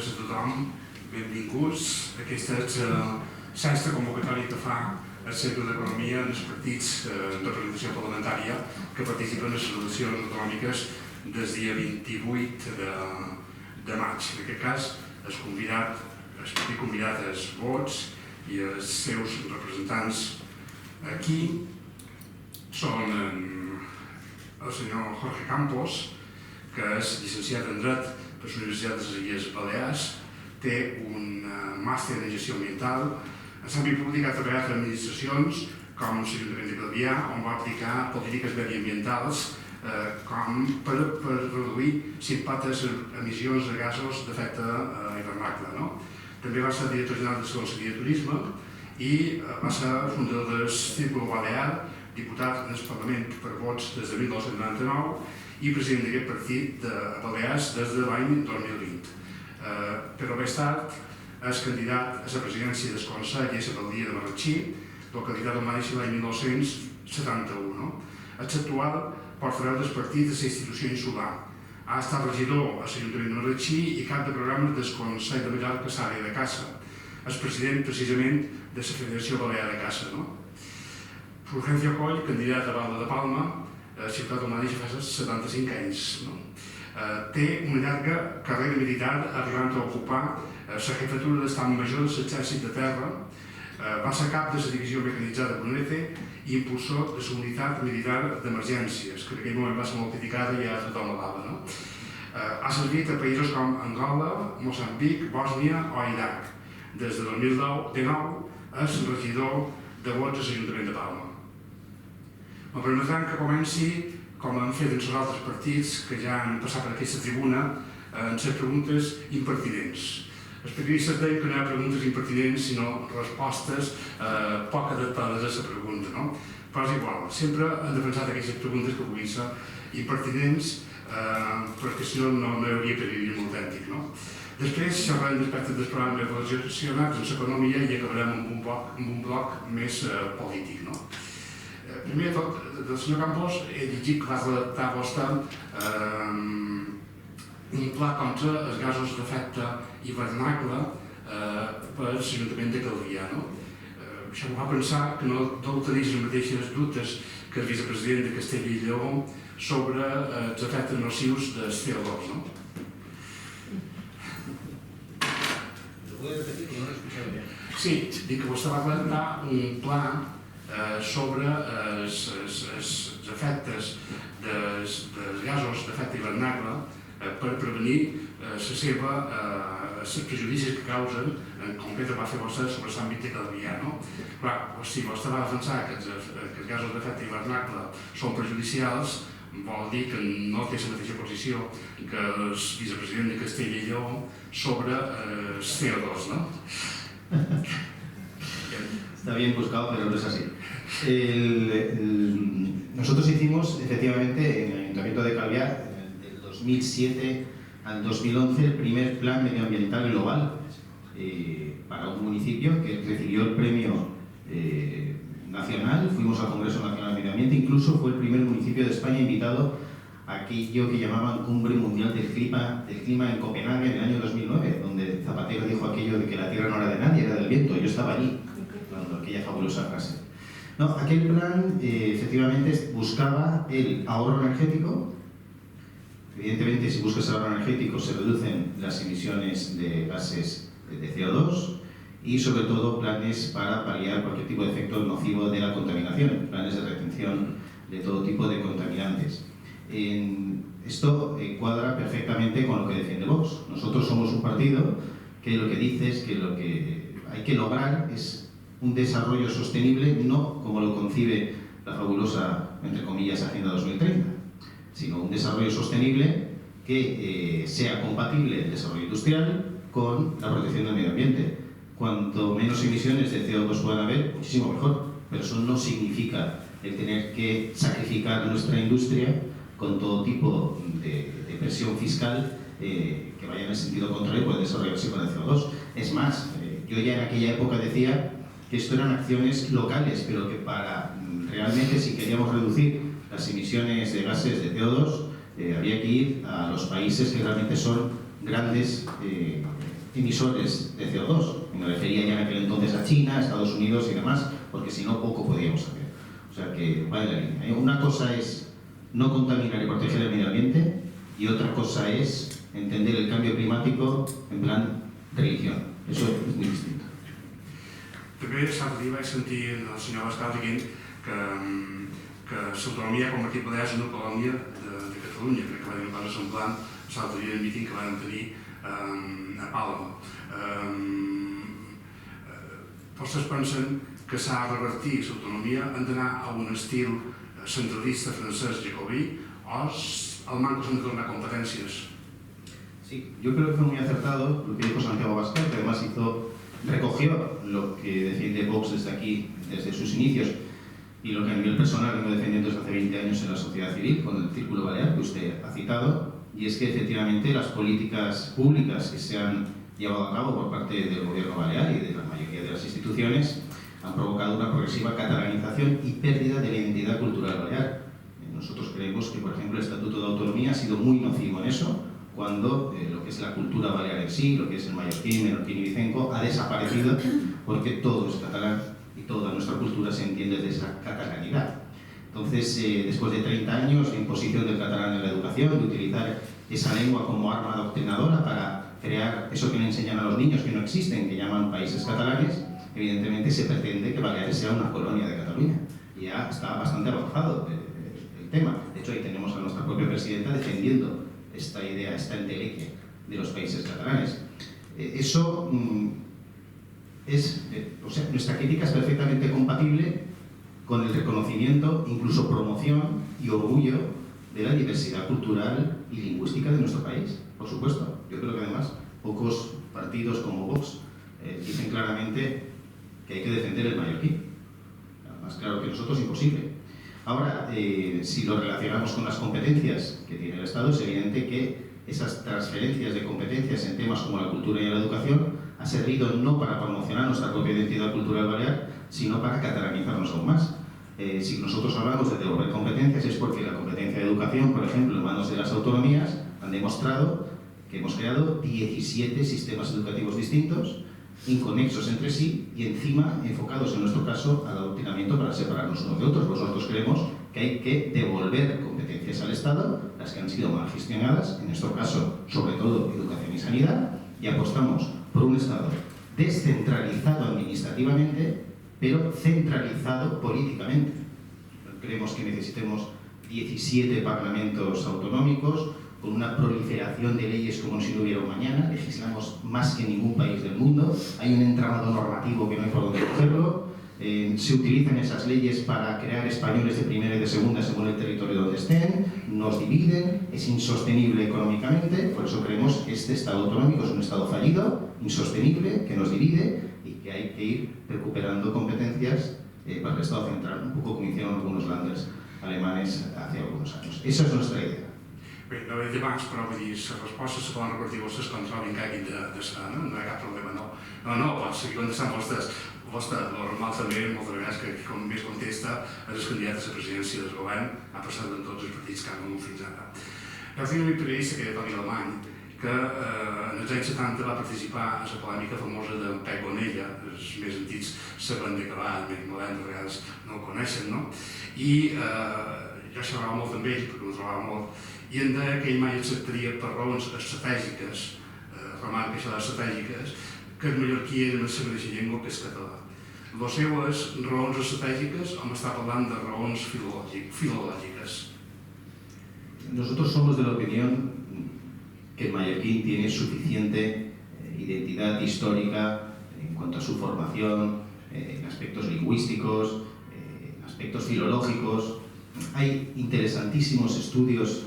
tardes a tothom, benvinguts. Aquesta és la sexta convocatòria que fa el Cercle d'Economia dels partits de representació parlamentària que participen en les eleccions autonòmiques del dia 28 de maig. En aquest cas, el partit convidat als vots i els seus representants aquí són el senyor Jorge Campos, que és llicenciat en Dret per la Universitat de les Illes Balears, té un màster en gestió ambiental, en l'àmbit públic ha treballat en administracions com l'Ajuntament de Calvià, on va aplicar polítiques mediambientals com per reduir l'impacte de les emissions de gasos d'efecte hivernacle. També va ser director general de la Conselleria de Turisme i va ser fundador del Círculo Balear, diputat en el Parlament per vots des de 1999 i president d'aquest partit de Balears des de l'any 2020. Però més tard és candidat a la presidència del Consell i a l'alcaldia de Marratxí, localitat on va néixer l'any 1971. És l'actual portaveu del partit de la institució insular. Ha estat regidor a l'Ajuntament de Marratxí i cap de programes del Consell de Mallorca Sària de Caça. És president precisament de la Federació Balear de Caça. Fulgencio Coll, candidat a Valde de Palma, a la ciutat on va néixer fa 75 anys. Té una llarga carrera militar, arribant a ocupar la jefatura d'Estat Major de l'Exèrcit de Terra. Va ser cap de la divisió mecanitzada Brunete i impulsor de la unitat militar d'emergències, que en aquell moment va ser molt criticada i ara tothom l'alaba. Ha servit a països com Angola, Moçambic, Bòsnia o Iraq. Des de 2019 és regidor de vots a l'Ajuntament de Palma. Me permetran que comenci, com han fet els altres partits que ja han passat per aquesta tribuna, en les preguntes impertinents. Els periodistes deien que no hi ha preguntes impertinents, sinó respostes poc adaptades a la pregunta. Però és igual, sempre han defensat aquestes preguntes que puguin ser impertinents, perquè si no, no hi hauria periodisme autèntic. Després xerrarem d'aspectes dels programes relacionats amb l'economia i acabarem amb un bloc més polític. Primer de tot, del senyor Campos, he llegit que va redactar vostè un pla contra els gasos d'efecte hivernacle per l'Ajuntament de Calvià. Això em fa pensar que no deu tenir les mateixes dubtes que el vicepresident de Castella i Lleó sobre els efectes nocius del CO2. Sí, dic que vostè va presentar un pla sobre els efectes dels gasos d'efecte hivernacle per prevenir els prejudicis que causen, en concret va fer vostè sobre l'àmbit de Calvià. Clar, si vostè va defensar que els gasos d'efecte hivernacle són perjudicials, vol dir que no té la mateixa posició que el vicepresident de Castella i Lleó sobre el CO2, ¿no? Está bien buscado, pero no es así. Nosotros hicimos, efectivamente, en el Ayuntamiento de Calvià, del 2007 al 2011, el primer plan medioambiental global para un municipio que recibió el premio nacional. Fuimos al Congreso Nacional de Medio Ambiente, incluso fue el primer municipio de España invitado a aquello que llamaban Cumbre Mundial del Clima en Copenhague en el año 2009, donde Zapatero dijo aquello de que la tierra no era de nadie, era del viento. Yo estaba allí, cuando aquella fabulosa frase. Aquel plan efectivamente buscaba el ahorro energético. Evidentemente, si buscas el ahorro energético se reducen las emisiones de gases de CO2 y sobre todo planes para paliar cualquier tipo de efecto nocivo de la contaminación, planes de retención de todo tipo de contaminantes. Esto cuadra perfectamente con lo que defiende Vox. Nosotros somos un partido que lo que dice es que lo que hay que lograr es un desarrollo sostenible, no como lo concibe la fabulosa, entre comillas, Agenda 2030, sino un desarrollo sostenible que sea compatible el desarrollo industrial con la protección del medio ambiente. Cuanto menos emisiones de CO2 puedan haber, muchísimo mejor, pero eso no significa el tener que sacrificar nuestra industria con todo tipo de presión fiscal que vaya en el sentido contrario por desarrollarse con el CO2. Es más, yo ya en aquella época decía que esto eran acciones locales, pero que para realmente, si queríamos reducir las emisiones de gases de CO2, había que ir a los países que realmente son grandes emisores de CO2. Me refería ya en aquel entonces a China, a Estados Unidos y demás, porque si no, poco podíamos hacer. O sea que va en la línea. Una cosa es no contaminar y proteger el medio ambiente, y otra cosa es entender el cambio climático en plan religión. Eso és molt distinct. També l'altre dia vaig sentir el senyor Abascal dient que l'autonomia ha convertit Balears en una colònia de Catalunya. Crec que va dir una cosa semblant l'altre dia en el míting que van tenir a Palma. Vostès pensen que s'ha de revertir l'autonomia, han d'anar a un estil centralista francès jacobí, o al manco s'han de tornar competències? Sí, yo creo que fue muy acertado lo que dijo Santiago Abascal, que además recogió lo que defiende Vox desde aquí, desde sus inicios, y lo que a nivel personal vengo defendiendo desde hace 20 años en la sociedad civil, con el Círculo Balear, que usted ha citado, y es que efectivamente las políticas públicas que se han llevado a cabo por parte del gobierno balear y de la mayoría de las instituciones han provocado una progresiva catalanización y pérdida de la identidad cultural balear. Nosotros creemos que, por ejemplo, el Estatuto de Autonomía ha sido muy nocivo en eso, cuando lo que es la cultura balear en sí, lo que es el mallorquín, menorquín y vicenco, ha desaparecido porque todo es catalán y toda nuestra cultura se entiende desde esa catalanidad. Entonces, después de 30 años de imposición del catalán en la educación, de utilizar esa lengua como arma adoctrinadora para crear eso que le enseñan a los niños que no existen, que llaman países catalanes, evidentemente se pretende que Baleares sea una colonia de Cataluña. Ya está bastante avanzado el tema. De hecho, ahí tenemos a nuestra propia presidenta defendiendo esta idea, esta entelequia de los países catalanes. Eso o sea, nuestra crítica es perfectamente compatible con el reconocimiento, incluso promoción y orgullo de la diversidad cultural y lingüística de nuestro país, por supuesto. Yo creo que además pocos partidos como Vox dicen claramente que hay que defender el mallorquín. Más claro que nosotros, imposible. Ahora, si lo relacionamos con las competencias que tiene el Estado, es evidente que esas transferencias de competencias en temas como la cultura y la educación ha servido no para promocionar nuestra propia identidad cultural balear, sino para catalanizarnos aún más. Si nosotros hablamos de devolver competencias es porque la competencia de educación, por ejemplo, en manos de las autonomías, han demostrado que hemos creado 17 sistemas educativos distintos, inconexos entre sí y encima enfocados en nuestro caso al adoctrinamiento para separarnos unos de otros. Nosotros creemos que hay que devolver competencias al Estado, las que han sido mal gestionadas, en nuestro caso sobre todo educación y sanidad, y apostamos por un Estado descentralizado administrativamente, pero centralizado políticamente. Creemos que necesitemos 17 parlamentos autonómicos, con una proliferación de leyes como si no hubiera un mañana. Legislamos más que ningún país del mundo, hay un entramado normativo que no hay por dónde cogerlo, se utilizan esas leyes para crear españoles de primera y de segunda según el territorio donde estén, nos dividen, es insostenible económicamente, por eso creemos que este Estado autonómico es un Estado fallido, insostenible, que nos divide y que hay que ir recuperando competencias para el Estado central, un poco como hicieron algunos landers alemanes hace algunos años. Esa es nuestra idea. Bé, no he dit abans, però vull dir, les respostes se poden repartir vostès quan trobin que hagin de ser, no? No hi ha cap problema, no. No, pot seguir contestant vostès. Vostè, el normal també, moltes vegades, que com més contesta és el candidat a la presidència del govern, ha passat en tots els partits que han hagut fins ara. Jo tinc un amic periodista que era Toni Alemany, que en els anys 70 va participar a la polèmica famosa de Pep Gonella, els més antics saben de què va, els més moderns de vegades no el coneixen, no? I jo xerrava molt amb ell, perquè ho trobava molt, i em deia que ell mai acceptaria per raons estratègiques, remarca això estratègiques, que el mallorquí era una segona llengua que és català. Les seues raons estratègiques o m'està parlant de raons filològiques? Nosotros somos de la opinión que el mallorquín tiene suficiente identidad histórica en cuanto a su formación, en aspectos lingüísticos, en aspectos filológicos. Hay interesantísimos estudios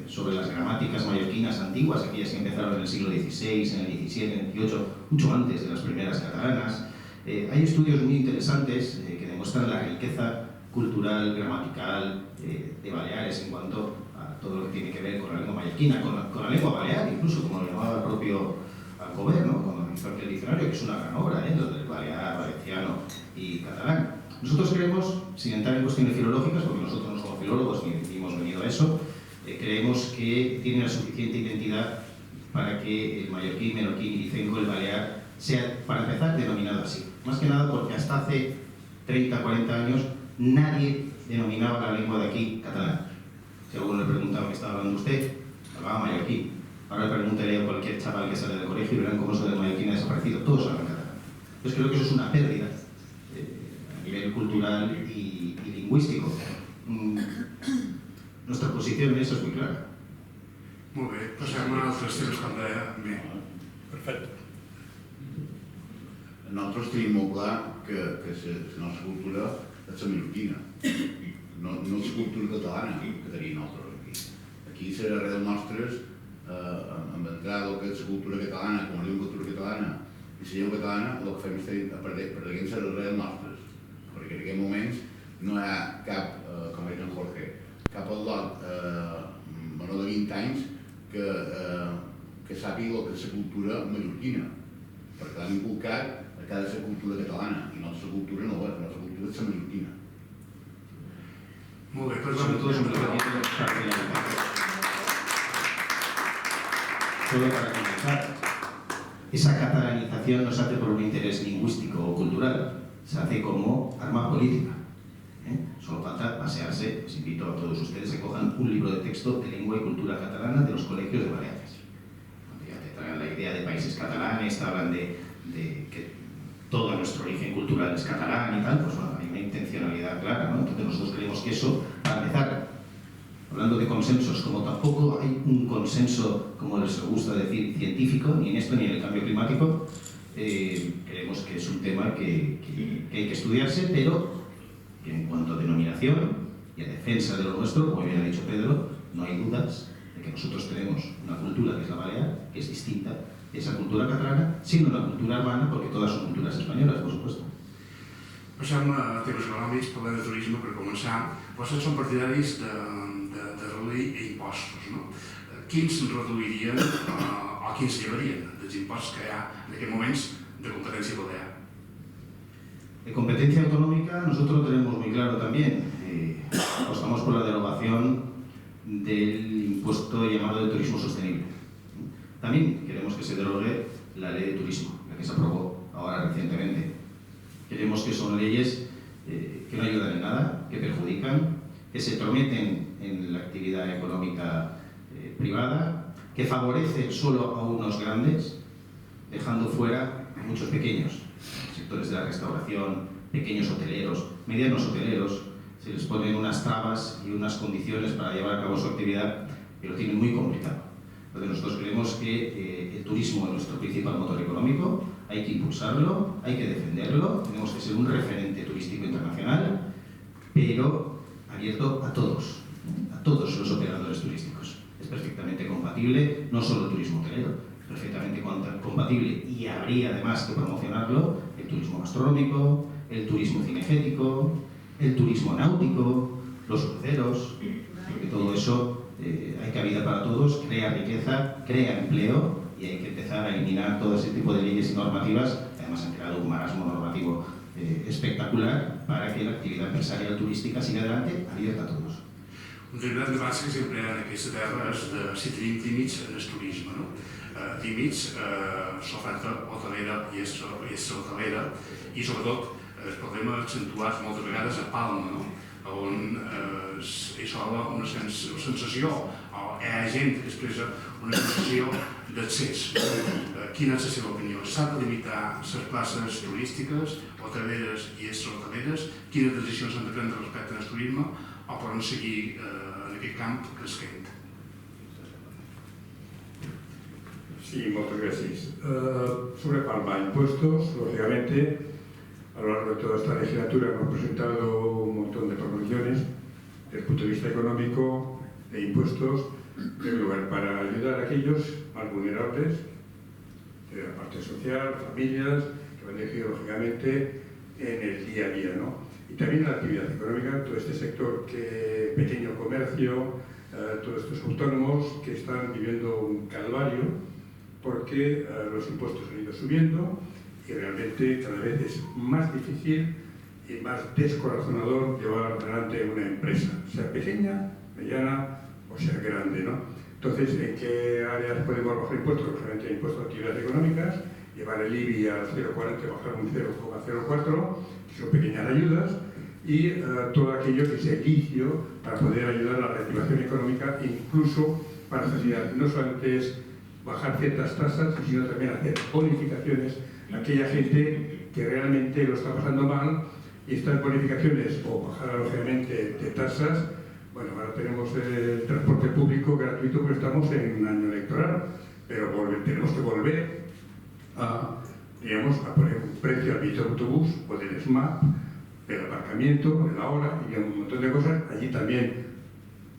sobre las gramáticas mallorquinas antiguas, aquellas que empezaron en el siglo XVI, en el XVII, en el XVIII, mucho antes de las primeras catalanas. Hay estudios muy interesantes que demuestran la riqueza cultural, gramatical de Baleares en cuanto a todo lo que tiene que ver con la lengua mallorquina, con la lengua balear, incluso como lo llamaba el propio Alcover, ¿no? Cuando hizo aquel diccionario, que es una gran obra, lo del balear, valenciano y catalán. Nosotros creemos, sin entrar en cuestiones filológicas, porque nosotros no somos filólogos ni hemos venido a eso, creemos que tiene la suficiente identidad para que el mallorquín, menorquín, ilicenco, el balear sea, para empezar, denominado así. Más que nada porque hasta hace 30, 40 años nadie denominaba la lengua de aquí catalán. Si alguno le preguntaba qué estaba hablando usted, hablaba mallorquín. Ahora pregúntele a cualquier chaval que sale del colegio y verán cómo eso del mallorquín ha desaparecido. Todos hablan catalán. Entonces creo que eso es una pérdida a nivel cultural y lingüístico. Nuestra posició en eso és molt clara. Molt bé, passem a altres temes com deia. Bé. Perfecte. Nosaltres tenim molt clar que la nostra cultura és la mallorquina, no la cultura catalana que tenim nosaltres aquí. Aquí les arrels nostres, amb l'entrada del que és la cultura catalana, com a llengua cultura catalana i la llengua catalana, el que fem és perdent les arrels nostres, perquè en aquests moments no hi ha cap, com ha dit en Jorge, cap al·lot menor de 20 anys que sàpiga el que és la cultura mallorquina, perquè l'han inculcat a cada la cultura catalana, i la nostra cultura no és, la nostra cultura és la mallorquina. Molt bé, pues Sobre todo es un tratamiento de Solo para comenzar, esa catalanización no se hace por un interés lingüístico o cultural, se hace como arma política. Solo falta pasearse, les invito a todos ustedes que cojan un libro de texto de lengua y cultura catalana de los colegios de Baleares. Ya te traen la idea de países catalanes, te hablan de que todo nuestro origen cultural es catalán y tal, pues bueno, hay una intencionalidad clara, ¿no? Entonces nosotros creemos que eso, para empezar, hablando de consensos, como tampoco hay un consenso, como les gusta decir, científico, ni en esto ni en el cambio climático, creemos que es un tema que hay que estudiarse, pero en cuanto a denominación y a defensa de lo nuestro, como bien ha dicho Pedro, no hay dudas de que nosotros tenemos una cultura que es la balear, que es distinta de esa cultura catalana, siendo una cultura urbana, porque todas son culturas españolas, por supuesto. Passem a temes econòmics, parlem de turisme per començar. Vostès són partidaris de reduir impostos, no? Quins reduirien o quins llevarien dels impostos que hi ha en aquests moments de competència balear? De competencia autonómica, nosotros lo tenemos muy claro también. Apostamos por la derogación del impuesto llamado de turismo sostenible. También queremos que se derogue la ley de turismo, la que se aprobó ahora recientemente. Queremos que son leyes que no ayudan en nada, que perjudican, que se prometen en la actividad económica privada, que favorecen solo a unos grandes, dejando fuera a muchos pequeños. Sectores de la restauración, pequeños hoteleros, medianos hoteleros, se les ponen unas trabas y unas condiciones para llevar a cabo su actividad que lo tienen muy complicado. Entonces nosotros creemos que el turismo es nuestro principal motor económico, hay que impulsarlo, hay que defenderlo, tenemos que ser un referente turístico internacional, pero abierto a todos los operadores turísticos. Es perfectamente compatible, no solo el turismo hotelero, perfectamente compatible, y habría además que promocionarlo, el turismo gastronómico, el turismo cinegético, el turismo náutico, los cruceros, porque todo eso hay cabida para todos, crea riqueza, crea empleo, y hay que empezar a eliminar todo ese tipo de leyes y normativas. Además han creado un marasmo normativo espectacular para que la actividad empresarial turística siga adelante, abierta a todos. Un determinat debat que sempre hi ha en aquesta terra és de si tenim tímids en el turisme, no? Tímids, l'oferta hotelera i hotelera, i sobretot el problema accentuat moltes vegades a Palma, no? On hi sola una sensació, o hi ha gent que expressa una sensació d'accés. Quina és la seva opinió? S'han de limitar les places turístiques, hoteleres i extrahoteleres? Quines decisions s'han de prendre respecte al turisme? O poden seguir en aquest camp cresquent? Sí, muchas gracias. Sobre Palma, impuestos, lógicamente, a lo largo de toda esta legislatura hemos presentado un montón de proposiciones desde el punto de vista económico, de impuestos, en primer lugar, para ayudar a aquellos más vulnerables, de la parte social, familias, que van dirigidos lógicamente en el día a día, ¿no? Y también en la actividad económica, todo este sector que pequeño comercio, todos estos autónomos que están viviendo un calvario porque los impuestos han ido subiendo y realmente cada vez es más difícil y más descorazonador llevar adelante una empresa, sea pequeña, mediana o sea grande, ¿no? Entonces, ¿en qué áreas podemos bajar impuestos? Lógicamente, impuestos a actividades económicas, llevar el IBI al 0,40, bajar un 0,04, que son pequeñas ayudas, y todo aquello que sea inicio para poder ayudar a la reactivación económica, incluso para facilitar, no solamente es bajar ciertas tasas, sino también hacer bonificaciones a aquella gente que realmente lo está pasando mal, y estas bonificaciones o bajar lógicamente de tasas. Bueno, ahora tenemos el transporte público gratuito porque estamos en un año electoral, pero tenemos que volver a, digamos, a poner un precio al billete de autobús o del SMAP, del aparcamiento, de la hora y un montón de cosas. Allí también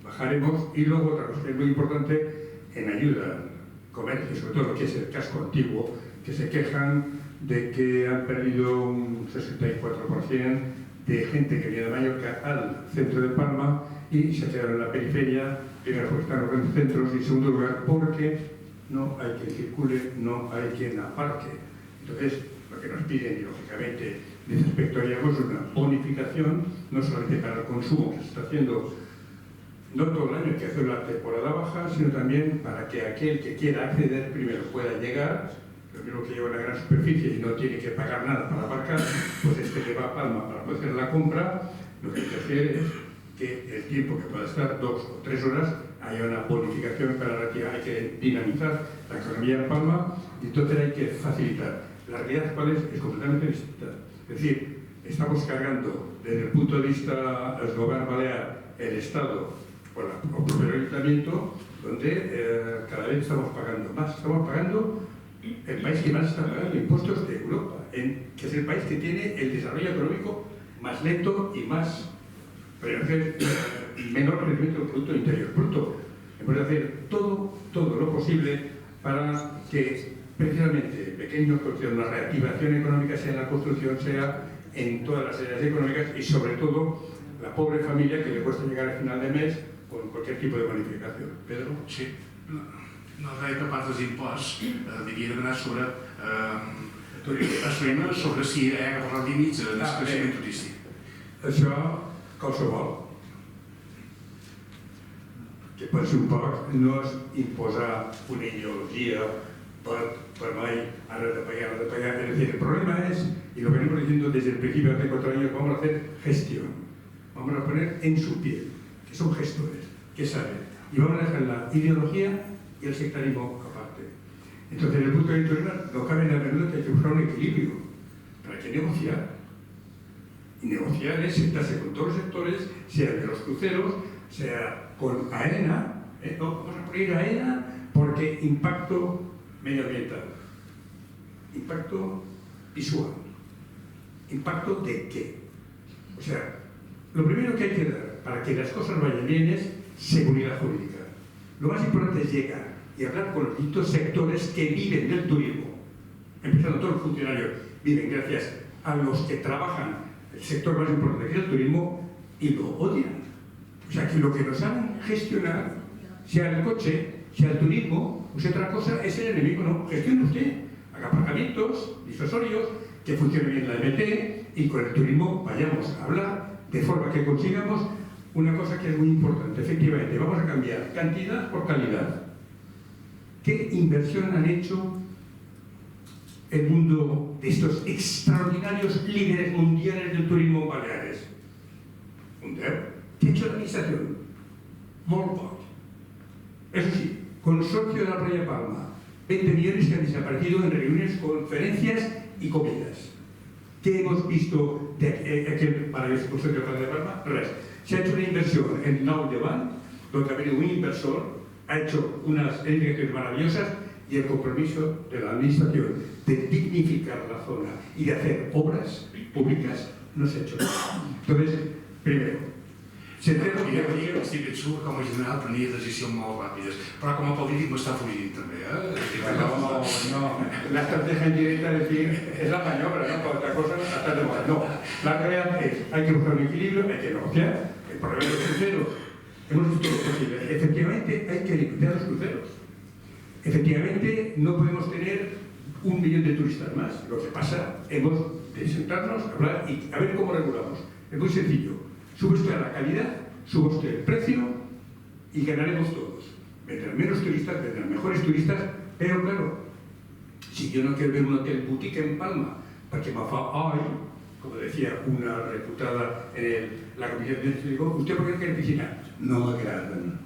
bajaremos. Y luego otra cosa que es muy importante, en ayuda al comercio, sobre todo lo que es el casco antiguo, que se quejan de que han perdido un 64% de gente que viene de Mallorca al centro de Palma y se quedaron en la periferia, primero porque están los grandes centros y en segundo lugar porque no hay quien circule, no hay quien aparque. Entonces, lo que nos piden, y lógicamente, en ese aspecto haríamos una bonificación, no solamente para el consumo que se está haciendo, no todo el año, que hace la temporada baja, sino también para que aquel que quiera acceder primero pueda llegar, lo mismo que lleva una gran superficie y no tiene que pagar nada para aparcar, pues este que va a Palma para poder hacer la compra, lo que hay que hacer es que el tiempo que pueda estar 2 o 3 horas haya una bonificación para retirar. Hay que dinamizar la economía en Palma y entonces hay que facilitar. La realidad cuál es completamente distinta. Es decir, estamos cargando desde el punto de vista del gobierno balear, el Estado o propio ayuntamiento, donde cada vez estamos pagando más. Estamos pagando el país que más está pagando impuestos de Europa, que es el país que tiene el desarrollo económico más lento y más menor crecimiento del Producto Interior Bruto. Hemos de hacer todo lo posible para que precisamente pequeños construcciones, la reactivación económica sea en la construcción, sea en todas las áreas económicas y sobre todo la pobre familia que le cuesta llegar al final de mes con cualquier tipo de bonificación. Pedro? Sí. No deia que a part dels imposts devia d'anar sobre esmenes sobre si agafar els límits en el creixement turístic. Això, qualsevol, que pot ser un poc, no és imposar una ideologia per mai, ahora de pagar. Es decir, el problema es, y lo venimos diciendo desde el principio, hace 4 años, vamos a hacer gestión. Vamos a poner en su piel, que son gestores, que saben. Y vamos a dejar la ideología y el sectarismo aparte. Entonces, desde el punto de vista no cabe en la menudo que hay que buscar un equilibrio. Pero hay que negociar. Y negociar es sentarse con todos los sectores, sea de los cruceros, sea con AENA. No, vamos a poner AENA porque impacto medioambiental, impacto visual, impacto de qué. O sea, lo primero que hay que dar para que las cosas vayan bien es seguridad jurídica. Lo más importante es llegar y hablar con los distintos sectores que viven del turismo, empezando todos los funcionarios, viven gracias a los que trabajan el sector más importante que es el turismo y lo odian. O sea, que lo que nos hagan gestionar, sea el coche, sea el turismo, o sea otra cosa, es el enemigo, no. Gestione usted, haga aparcamientos, disuasorios, que funcione bien la MT y con el turismo vayamos a hablar de forma que consigamos una cosa que es muy importante. Efectivamente, vamos a cambiar cantidad por calidad. ¿Qué inversión han hecho el mundo de estos extraordinarios líderes mundiales del turismo en Baleares? ¿Qué ha hecho la administración? Molt poc. Eso sí, consorcio de la Playa Palma, 20 millones que han desaparecido en reuniones, conferencias y comidas. ¿Qué hemos visto para el consorcio de la Playa Palma? Res. Se ha hecho una inversión en Nou Llevant, donde ha venido un inversor, ha hecho unas edificaciones maravillosas y el compromiso de la administración de dignificar la zona y de hacer obras públicas no se ha hecho nada. Entonces, primero, estic ben segur que com a general prenia decisions molt ràpides, però com a polític m'està fugint també, No, la estrategia indirecta es decir, es la maniobra, ¿no? Para otra cosa, hasta de moda. No, la realidad es, hay que buscar un equilibrio, hay que negociar. El problema de los cruceros, hemos hecho todo lo posible. Efectivamente, hay que limitar los cruceros. Efectivamente, no podemos tener 1 millón de turistas más. Lo que pasa, hemos de sentarnos, hablar y a ver cómo regulamos. Es muy sencillo. Sube usted a la calidad, sube usted el precio y ganaremos todos. vendrán menos turistas, vendrán mejores turistas, pero claro, si yo no quiero ver un hotel boutique en Palma, porque me fa hoy, como decía una reputada en la comisión de turismo, digo, ¿usted por qué no quiere piscina? No me agradan.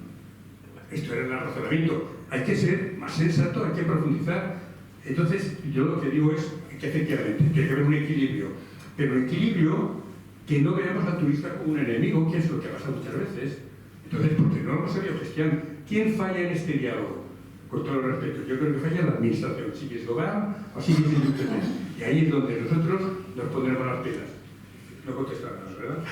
Esto era el razonamiento. Hay que ser más sensato, hay que profundizar. Entonces, yo lo que digo es que efectivamente tiene que haber un equilibrio, pero un equilibrio que no veamos al turista como un enemigo, que es lo que pasa muchas veces. Entonces, porque no lo sabía gestionar. ¿Quién falla en este diálogo? Con todo el respeto, yo creo que falla la administración, si es Gobán o si es el Ayuntamiento. Y ahí es donde nosotros nos pondremos las pilas. No contestarás, ¿verdad?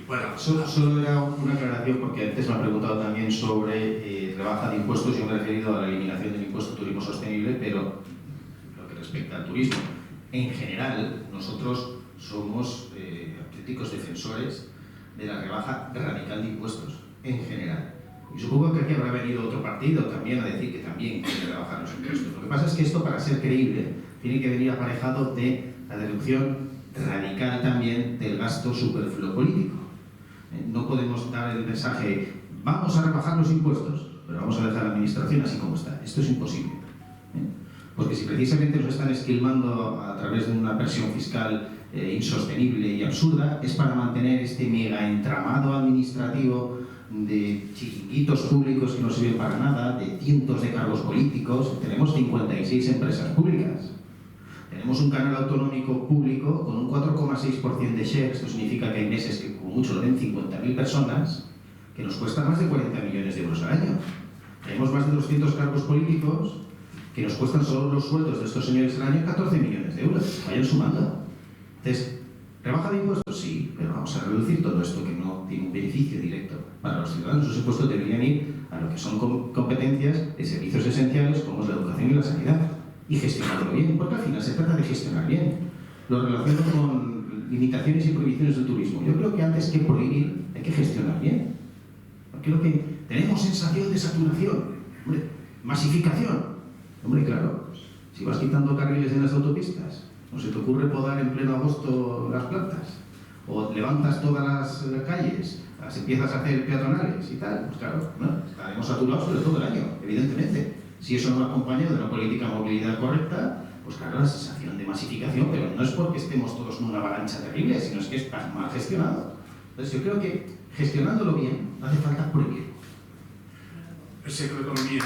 Bueno, solo era una aclaración porque antes me ha preguntado también sobre rebaja de impuestos. Yo me he referido a la eliminación del impuesto turismo sostenible, pero lo que respecta al turismo, en general, nosotros somos auténticos defensores de la rebaja radical de impuestos, en general. Y supongo que aquí habrá venido otro partido también a decir que también quiere rebajar los impuestos. Lo que pasa es que esto, para ser creíble, tiene que venir aparejado de la reducción radical también del gasto superfluo político. No podemos dar el mensaje, vamos a rebajar los impuestos, pero vamos a dejar la administración así como está. Esto es imposible. Porque si precisamente nos están esquilmando a través de una presión fiscal insostenible y absurda, es para mantener este mega entramado administrativo de chiringuitos públicos que no sirven para nada, de cientos de cargos políticos. Tenemos 56 empresas públicas. Tenemos un canal autonómico público con un 4,6% de share. Esto significa que hay meses que como mucho lo ven 50.000 personas, que nos cuesta más de 40 millones de euros al año. Tenemos más de 200 cargos políticos que nos cuestan solo los sueldos de estos señores al año 14 millones de euros. Vayan sumando. Entonces, ¿rebaja de impuestos? Sí, pero vamos a reducir todo esto que no tiene un beneficio directo para los ciudadanos. Esos impuestos deberían ir a lo que son competencias de servicios esenciales como es la educación y la sanidad. Y gestionarlo bien, porque al final se trata de gestionar bien. Lo relaciono con limitaciones y prohibiciones del turismo. Yo creo que antes que prohibir hay que gestionar bien. Porque lo que tenemos sensación de saturación, hombre, masificación. Hombre, claro, si vas quitando carriles en las autopistas, ¿no se te ocurre podar en pleno agosto las plantas? O levantas todas las calles, las empiezas a hacer peatonales y tal, pues claro, ¿no? Estaremos saturados sobre todo el año, evidentemente. Si eso no va acompañado de una política de movilidad correcta, pues claro, la sensación de masificación, pero no es porque estemos todos en una avalancha terrible, sino es que está mal gestionado. Entonces yo creo que gestionándolo bien, no hace falta prohibirlo. Sé que l'economia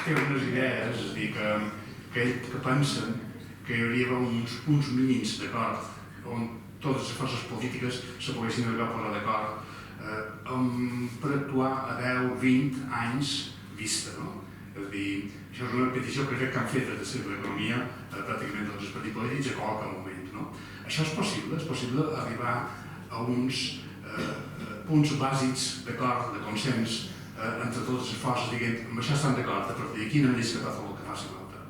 té unes idees, és a dir, que pensen que hi hauria uns punts mínims d'acord on totes les forces polítiques se poguessin arribar a posar d'acord per actuar a 10-20 anys vista, no? És a dir, això és una petició que crec que han fet des de Cercle d'Economia pràcticament tots els partits polítics a qualsevol moment, no? Això és possible arribar a uns punts bàsics d'acord, de consens entre totes les forces, diguem, amb això estan d'acord, a partir d'aquí no és capaç del que faci l'altre.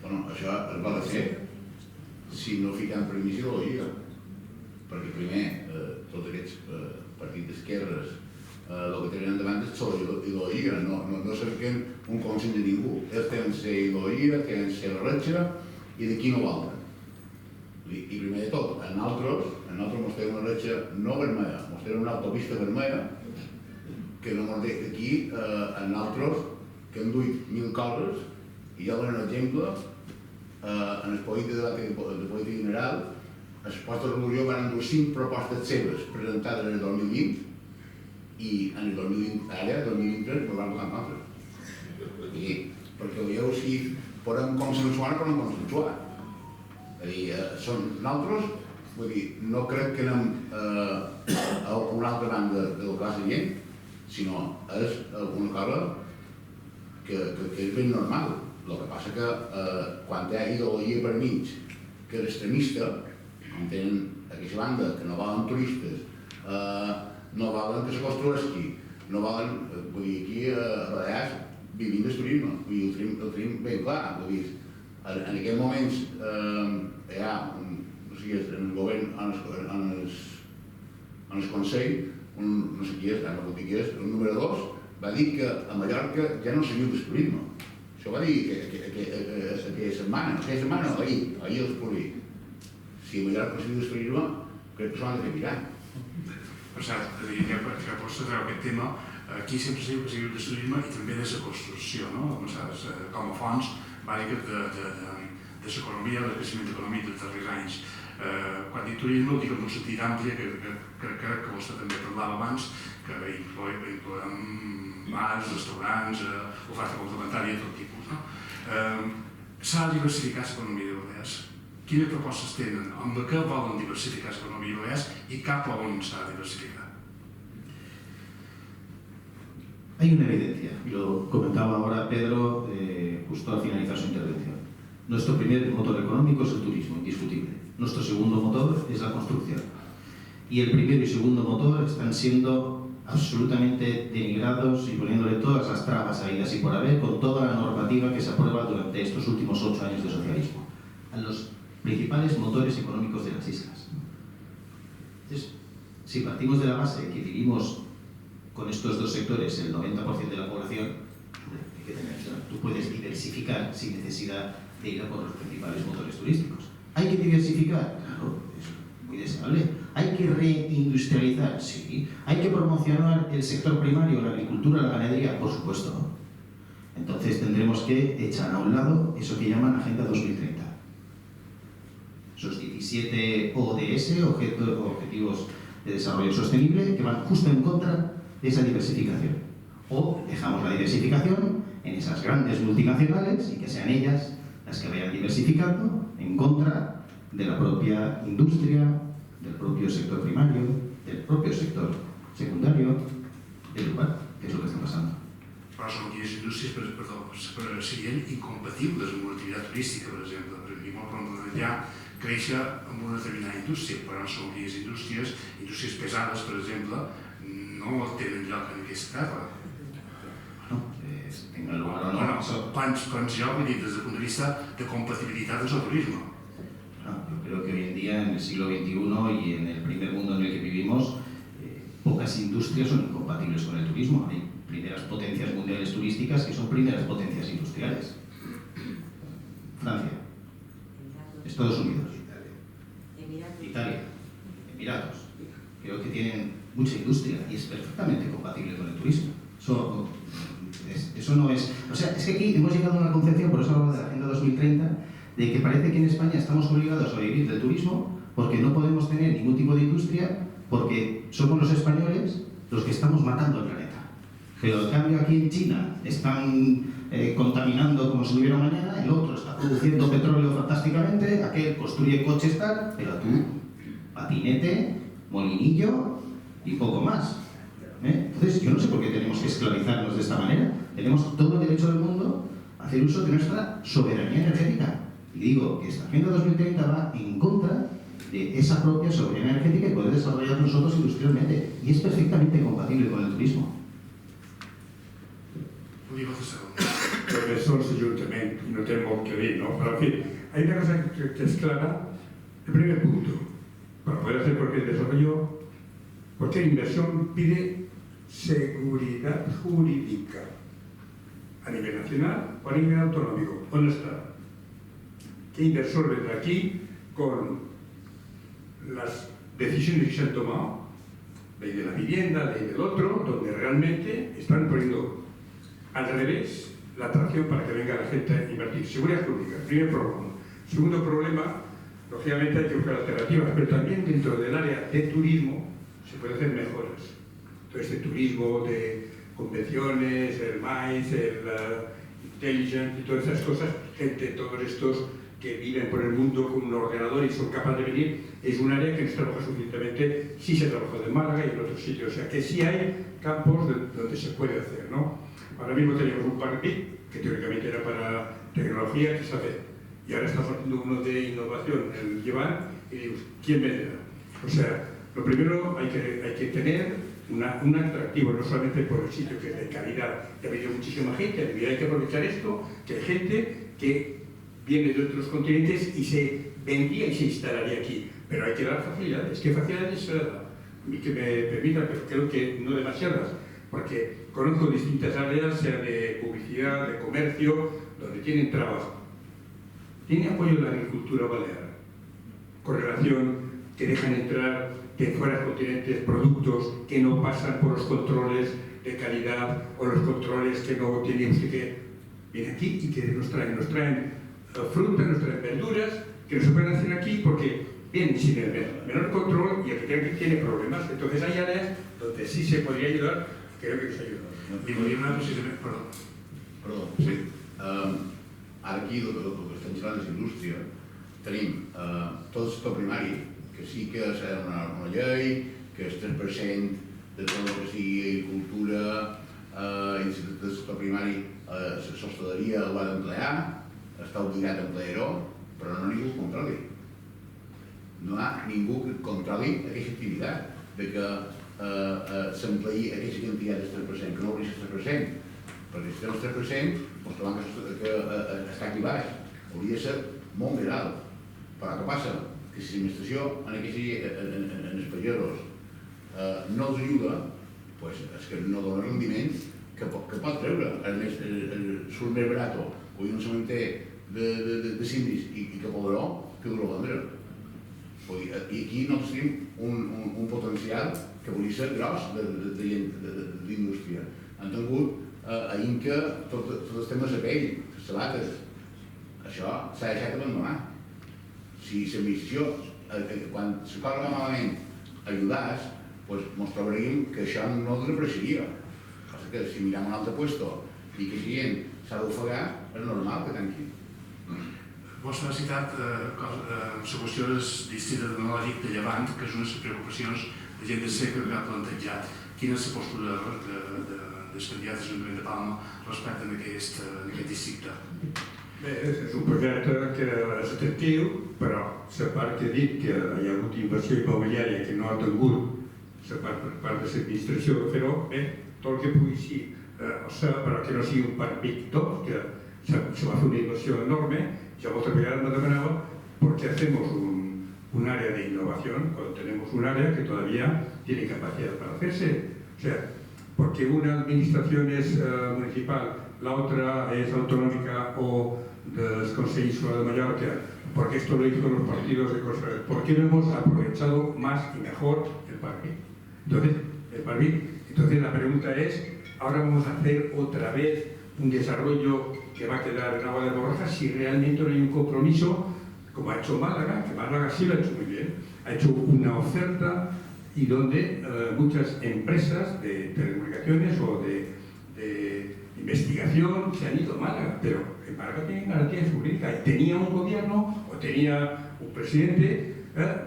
Bueno, això es va de fer si no fiquem permís i la lliga, perquè primer tots aquests partits d'esquerres el que tenen endavant és la ideologia, no cerquen un consell de ningú. Ells tenen la ideologia, tenen la ratxa i d'aquí no volen. I primer de tot, a nosaltres ens tenen una ratxa no vermella, ens tenen una autopista vermella que no ens deixa aquí, a nosaltres, que hem duit 1.000 coses, i ja donen exemple, en el polític de política general, els postos de resolució van endur 5 propostes seves presentades en el 2020 i en el 2020, ara, el 2023, no van votar nosaltres. Perquè veieu si podem consensuar o no consensuar. És a dir, són nosaltres, vull dir, no crec que anem a una altra banda del que va ser gent, sinó és alguna cosa que és ben normal. El que passa que quan hi ha ideologia per mig que és extremista, com tenen aquesta banda, que no volen turistes, no volen que se construeixi, no volen, vull dir, aquí a Balears vivim del turisme, vull dir, el tenim ben clar, vull dir, en aquests moments hi ha, no sé qui és, en el govern, en el Consell, no sé qui és, no sé qui és, el número 2, va dir que a Mallorca ja no se viu del turisme. Això va dir aquella setmana, no, ahir els públics. Si a Mallorca no se viu del turisme, crec que s'ho han de fer mirar. Per cert, ja que pots treure aquest tema, aquí sempre es diu que sigui des del turisme i també des de construcció, no? Com a fonts bàsiques de l'economia, del creixement econòmic dels darrers anys. Quan dic turisme ho dic en un sentit àmplia, que crec que vostè també parlava abans, que incloem bars, restaurants, oferta complementària de tot tipus. S'ha de diversificar l'economia de Balears. Quines propostes tenen? Amb què volen diversificar l'economia de Balears i cap a on s'ha de diversificar? Hay una evidencia, y lo comentaba ahora Pedro justo al finalizar su intervención. Nuestro primer motor económico es el turismo, indiscutible. Nuestro segundo motor es la construcción. Y el primero y segundo motor están siendo absolutamente denigrados y poniéndole todas las trabas habidas y por haber con toda la normativa que se aprueba durante estos últimos 8 años de socialismo a los principales motores económicos de las islas. Entonces, si partimos de la base que vivimos con estos dos sectores el 90% de la población, hay que tener claro, tú puedes diversificar sin necesidad de ir a por los principales motores turísticos. ¿Hay que diversificar? Claro, es muy deseable. ¿Hay que reindustrializar? Sí. ¿Hay que promocionar el sector primario, la agricultura, la ganadería? Por supuesto. Entonces tendremos que echar a un lado eso que llaman Agenda 2030. Esos 17 ODS, Objetivos de Desarrollo Sostenible, que van justo en contra de esa diversificación. O dejamos la diversificación en esas grandes multinacionales y que sean ellas las que vayan diversificando en contra de la propia industria, del propio sector primario, del propio sector secundario, del lugar, que es lo que está pasando. Però són aquelles indústries, serien incompatibles amb una activitat turística, per exemple. Perquè molt pront d'allà créixer amb una determinada indústria, però són aquelles indústries pesades, per exemple, no tenen lloc en aquesta terra. Quants llocs, vull dir, des del punt de vista de compatibilitat amb el turisme? Yo creo que hoy en día, en el siglo XXI y en el primer mundo en el que vivimos, pocas industrias son incompatibles con el turismo. Hay primeras potencias mundiales turísticas que son primeras potencias industriales. Francia, Estados Unidos, Italia, Emiratos. Creo que tienen mucha industria y es perfectamente compatible con el turismo. Eso no es... O sea, es que aquí hemos llegado a una concepción, por eso hablo de la Agenda 2030, de que parece que en España estamos obligados a vivir del turismo porque no podemos tener ningún tipo de industria porque somos los españoles los que estamos matando al planeta. Pero en cambio aquí en China están contaminando como si no hubiera mañana, el otro está produciendo petróleo fantásticamente, aquel construye coches tal, pero tú, patinete, molinillo y poco más. Entonces yo no sé por qué tenemos que esclavizarnos de esta manera. Tenemos todo el derecho del mundo a hacer uso de nuestra soberanía energética. Y digo que esta Agenda 2030 va en contra de esa propia soberanía energética y poder desarrollar nosotros industrialmente. Y es perfectamente compatible con el turismo. Profesor Ayuntamiento, no tengo que ir, ¿no? Pero en fin, hay una cosa que es clara. El primer punto, para poder hacer cualquier desarrollo, cualquier inversión pide seguridad jurídica a nivel nacional o a nivel autonómico. ¿Dónde está? ¿Qué inversor vendrá aquí con las decisiones que se han tomado, ley de la vivienda, ley del otro, donde realmente están poniendo al revés la atracción para que venga la gente a invertir? Seguridad jurídica, primer problema. Segundo problema, lógicamente hay que buscar alternativas, pero también dentro del área de turismo se puede hacer mejoras. Todo este turismo de convenciones, el MICE, el Intelligent y todas esas cosas, gente, todos estos que viven por el mundo con un ordenador y son capaces de venir, es un área que no se trabaja suficientemente. Sí se trabaja en Málaga y en otros sitios, o sea que sí hay campos donde se puede hacer, ¿no? Ahora mismo tenemos un Parc BIC, que teóricamente era para tecnología, que se hace, y ahora estamos haciendo uno de innovación, el Llevan, y digo, ¿quién vendrá? O sea, lo primero hay que tener un atractivo, no solamente por el sitio, que es de calidad, que ha venido muchísima gente, hay que aprovechar esto, que hay gente que viene de otros continentes y se vendría y se instalaría aquí, pero hay que dar facilidades. ¿Qué facilidades se da? A mí que me permitan, pero creo que no demasiadas, porque conozco distintas áreas, sea de publicidad, de comercio, donde tienen trabajo. Tiene apoyo la agricultura balear, con relación que dejan entrar de fuera del continente productos que no pasan por los controles de calidad o los controles que no tienen que vienen aquí y que nos traen frutas, nos traen verduras que no se pueden hacer aquí porque vienen sin el menor control y el que tiene problemas. Entonces hay áreas donde sí se podría ayudar, creo que se ayuda. I volia anar precisament... Perdó. Perdó, sí. Ara aquí, el que estem xerrant és indústria, tenim tot el sector primari, que sí que serà una llei, que el 3% de tot el que sigui agricultura i del sector primari l'hostaleria ho ha d'emplear, està obligat a emplear-ho, però no ningú que controli. No hi ha ningú que controli aquesta activitat, de que s'empleï aquesta quantitat del 3%, que no hauria el 3%, perquè si tenen el 3%, doncs trobem que està aquí baix, hauria de ser molt més alt. Però què passa? Que si l'administració en els pagesos no els ajuda, doncs és que no dona rendiments que pot treure. A més, surt més barat o un sementer de cimis i que podrà que ho vendre. I aquí nosaltres tenim un potencial que volia ser gros d'indústria. Han tingut a Inca tots els temes de pell, les sabates. Això s'ha deixat abandonar. Si l'administració, quan la cosa va malament, ajudàs, doncs ens trobaríem que això no desapareixeria. Passa que si mirem un altre puesto i que la gent s'ha d'ofegar, és normal que tanqui. Vostè ha citat la qüestió del districte tecnològic de Llevant, que és una de les preocupacions de gent de seca que ha plantejat. Quina és la postura dels candidats de l'Ajuntament de Palma respecte a aquest districte? Bé, és un projecte que és atractiu, però la part que he dit que hi ha hagut inversió immobiliària que no ha tingut la part per part de l'administració de fer-ho, bé, tot el que pugui ser, però que no sigui un parc pic tot, que se va fer una inversión enorme. Ya otra vez nos demanaba por qué hacemos un área de innovación cuando tenemos un área que todavía tiene capacidad para hacerse. O sea, porque una administración es municipal, la otra es autonómica o del Consejo Insular de Mallorca, porque esto lo hizo los partidos de conservadores. ¿Por qué no hemos aprovechado más y mejor el parque? Entonces la pregunta es, ahora vamos a hacer otra vez un desarrollo que va a quedar en agua de borrajas si realmente no hay un compromiso, como ha hecho Málaga, que Málaga sí lo ha hecho muy bien, ha hecho una oferta y donde muchas empresas de telecomunicaciones o de investigación se han ido a Málaga, pero en Málaga tienen garantía jurídica y tenía un gobierno o tenía un presidente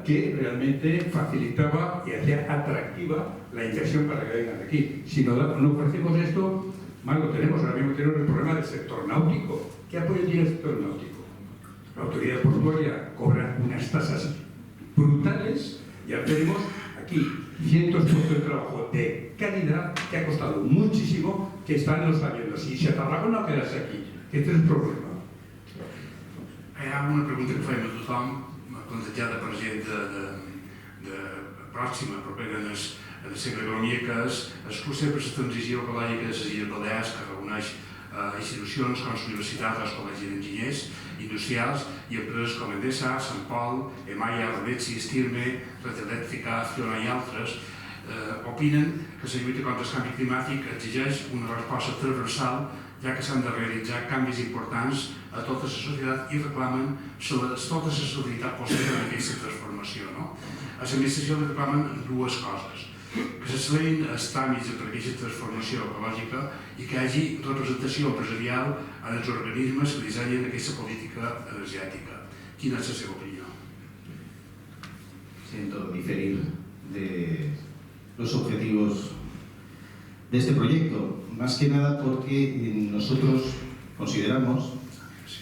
que realmente facilitaba y hacía atractiva la inversión para que vengan aquí. Si no ofrecemos esto, más lo tenemos. Ahora mismo tenemos el problema del sector náutico. ¿Qué apoyo tiene el sector náutico? La autoridad portuaria cobra unas tasas brutales y ahora tenemos aquí cientos de puestos de trabajo de calidad que ha costado muchísimo, que están en los aviones. Si se atarraban no quedarse aquí. Este es el problema. Hi ha una pregunta que fem a tothom, plantejada per gent de pròxima, propera en el segle economia, que és el procés per la transició ecològica de les Illes Balears, que reuneix institucions com les universitats, els col·legis d'enginyers industrials i empreses com Endesa, Sant Pol, Emaya, Revetsi, Estirme, Red Eléctrica, Acciona i altres, opinen que la lluita contra el canvi climàtic exigeix una resposta transversal, ja que s'han de realitzar canvis importants a tota la societat i reclamen tota la solidaritat possible en aquesta transformació. A l'administració reclamen dues coses: que s'accelerin els tràmits per a aquesta transformació ecològica i que hi hagi representació empresarial en els organismes que dissenyen aquesta política energètica. Quina és la seva opinió? Siento diferir de los objetivos de este proyecto, más que nada porque nosotros consideramos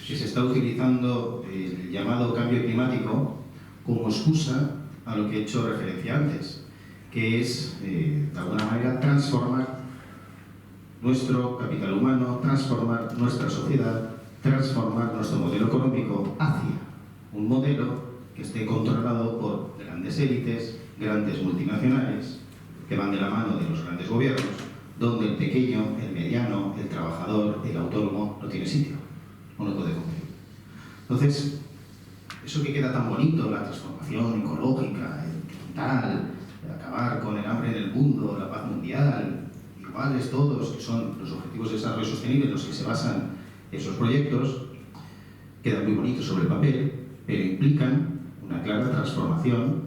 que se está utilizando el llamado cambio climático como excusa a lo que he hecho referencia antes, que es, de alguna manera, transformar nuestro capital humano, transformar nuestra sociedad, transformar nuestro modelo económico hacia un modelo que esté controlado por grandes élites, grandes multinacionales, que van de la mano de los grandes gobiernos, donde el pequeño, el mediano, el trabajador, el autónomo no tiene sitio, o no puede cumplir. Entonces, es eso que queda tan bonito, la transformación ecológica, digital, acabar con el hambre en el mundo, la paz mundial, iguales todos, que son los objetivos de desarrollo sostenible en los que se basan esos proyectos, quedan muy bonitos sobre el papel, pero implican una clara transformación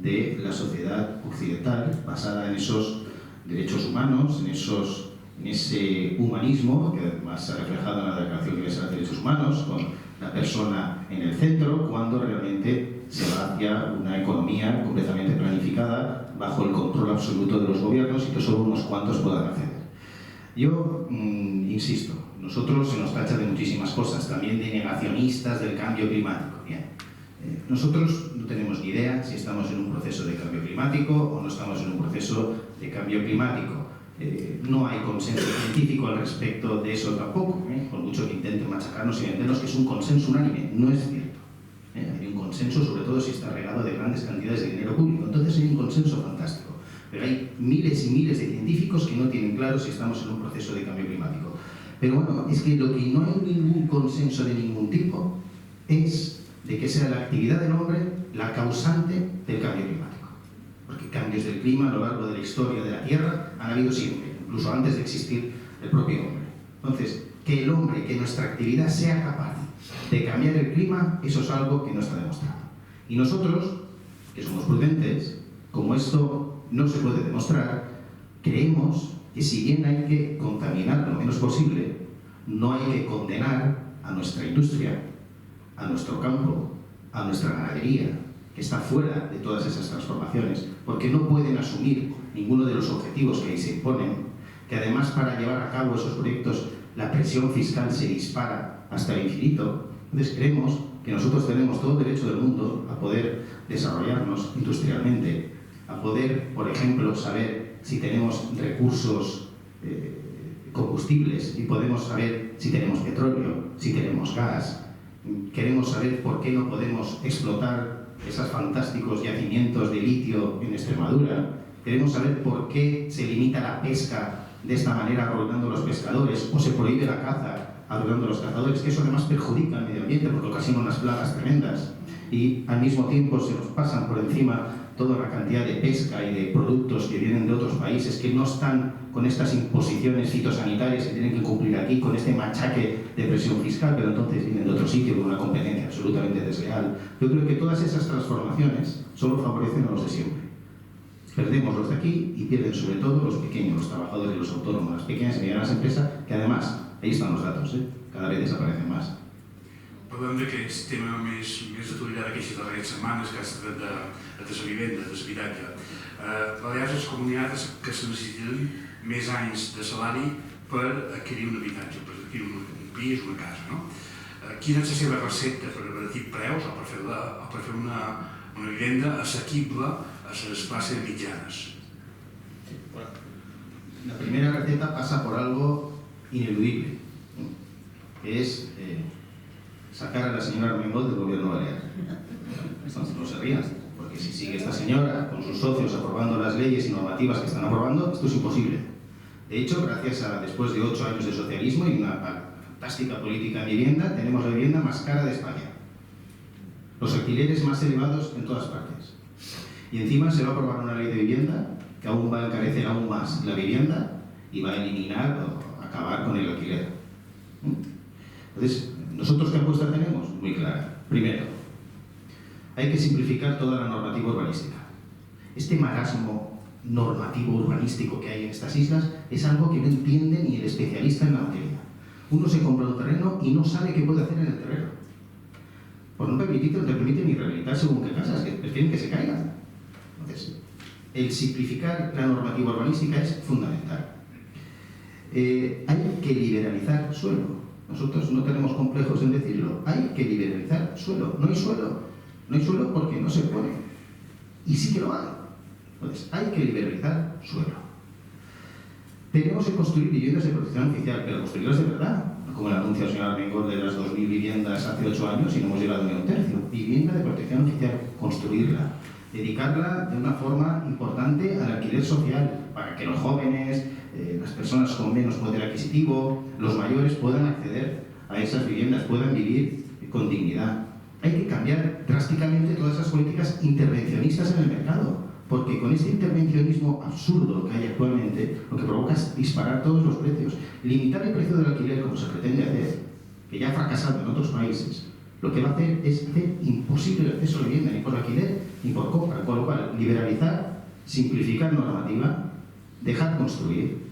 de la sociedad occidental basada en esos derechos humanos, en ese humanismo que además se ha reflejado en la Declaración Universal de Derechos Humanos, con la persona en el centro, cuando realmente se va hacia una economía completamente planificada bajo el control absoluto de los gobiernos y que solo unos cuantos puedan acceder. Yo insisto, nosotros se nos tacha de muchísimas cosas, también de negacionistas del cambio climático. Bien, nosotros no tenemos ni idea si estamos en un proceso de cambio climático o no estamos en un proceso de cambio climático. No hay consenso científico al respecto de eso tampoco, por mucho que intenten machacarnos y vendernos que es un consenso unánime, no es cierto. Hay un consenso, sobre todo si está regado de grandes cantidades de dinero público, entonces hay un consenso fantástico. Pero hay miles y miles de científicos que no tienen claro si estamos en un proceso de cambio climático. Pero bueno, es que lo que no hay ningún consenso de ningún tipo es de que sea la actividad del hombre la causante del cambio climático. Porque cambios del clima a lo largo de la historia de la Tierra han habido siempre, incluso antes de existir el propio hombre. Entonces, que el hombre, que nuestra actividad sea capaz de cambiar el clima, eso es algo que no está demostrado. Y nosotros, que somos prudentes, como esto no se puede demostrar, creemos que si bien hay que contaminar lo menos posible, no hay que condenar a nuestra industria, a nuestro campo, a nuestra ganadería, que está fuera de todas esas transformaciones, porque no pueden asumir ninguno de los objetivos que ahí se imponen, que además para llevar a cabo esos proyectos la presión fiscal se dispara hasta el infinito. Entonces creemos que nosotros tenemos todo el derecho del mundo a poder desarrollarnos industrialmente, a poder, por ejemplo, saber si tenemos recursos combustibles y podemos saber si tenemos petróleo, si tenemos gas. Queremos saber por qué no podemos explotar esos fantásticos yacimientos de litio en Extremadura. Queremos saber por qué se limita la pesca de esta manera arruinando a los pescadores o se prohíbe la caza arruinando a los cazadores, que eso además perjudica al medio ambiente porque ocasiona unas plagas tremendas y al mismo tiempo se nos pasan por encima toda la cantidad de pesca y de productos que vienen de otros países que no están con estas imposiciones fitosanitarias que tienen que cumplir aquí, con este machaque de presión fiscal, pero entonces vienen de otro sitio con una competencia absolutamente desleal. Yo creo que todas esas transformaciones solo favorecen a los de siempre. Perdemos los de aquí y pierden sobre todo los pequeños, los trabajadores y los autónomos, las pequeñas y medianas empresas, que además, ahí están los datos, cada vez desaparecen más. Parlem d'aquest tema més atuellat aquestes darreres setmanes, que ha estat de la vivenda, de l'habitatge. Balears és comunitats que se necessiten més anys de salari per adquirir un habitatge, per adquirir un pis, una casa, no? Quina és la seva recepta per abaratir preus o per fer una vivenda assequible a les classes mitjanes? La primera receta pasa por algo ineludible, que es sacar a la señora Armengol del gobierno balear. No se rían, porque si sigue esta señora con sus socios aprobando las leyes y normativas que están aprobando, esto es imposible. De hecho, gracias a después de 8 años de socialismo y una fantástica política de vivienda, tenemos la vivienda más cara de España. Los alquileres más elevados en todas partes. Y encima se va a aprobar una ley de vivienda que aún va a encarecer aún más la vivienda y va a eliminar o acabar con el alquiler. Entonces, ¿nosotros qué apuesta tenemos? Muy clara. Primero, hay que simplificar toda la normativa urbanística. Este marasmo normativo urbanístico que hay en estas islas es algo que no entiende ni el especialista en la materia. Uno se compra un terreno y no sabe qué puede hacer en el terreno. Por no permitirte, no te permiten ni rehabilitar según qué casas, que prefieren que se caigan. Entonces, el simplificar la normativa urbanística es fundamental. Hay que liberalizar suelo. Nosotros no tenemos complejos en decirlo. Hay que liberalizar suelo. No hay suelo. No hay suelo porque no se pone. Y sí que lo hay. Entonces, hay que liberalizar suelo. Tenemos que construir viviendas de protección oficial, pero construirlas de verdad. Como el anuncio del señor Armengol de las 2.000 viviendas hace 8 años y no hemos llegado ni a un tercio. Vivienda de protección oficial, construirla. Dedicarla de una forma importante al alquiler social, para que los jóvenes, las personas con menos poder adquisitivo, los mayores puedan acceder a esas viviendas, puedan vivir con dignidad. hay que cambiar drásticamente todas esas políticas intervencionistas en el mercado, porque con este intervencionismo absurdo que hay actualmente, lo que provoca es disparar todos los precios. Limitar el precio del alquiler, como se pretende hacer, que ya ha fracasado en otros países, lo que va a hacer es hacer imposible el acceso a la vivienda, ni por alquiler ni por compra, con lo cual liberalizar, simplificar normativa, dejar construir.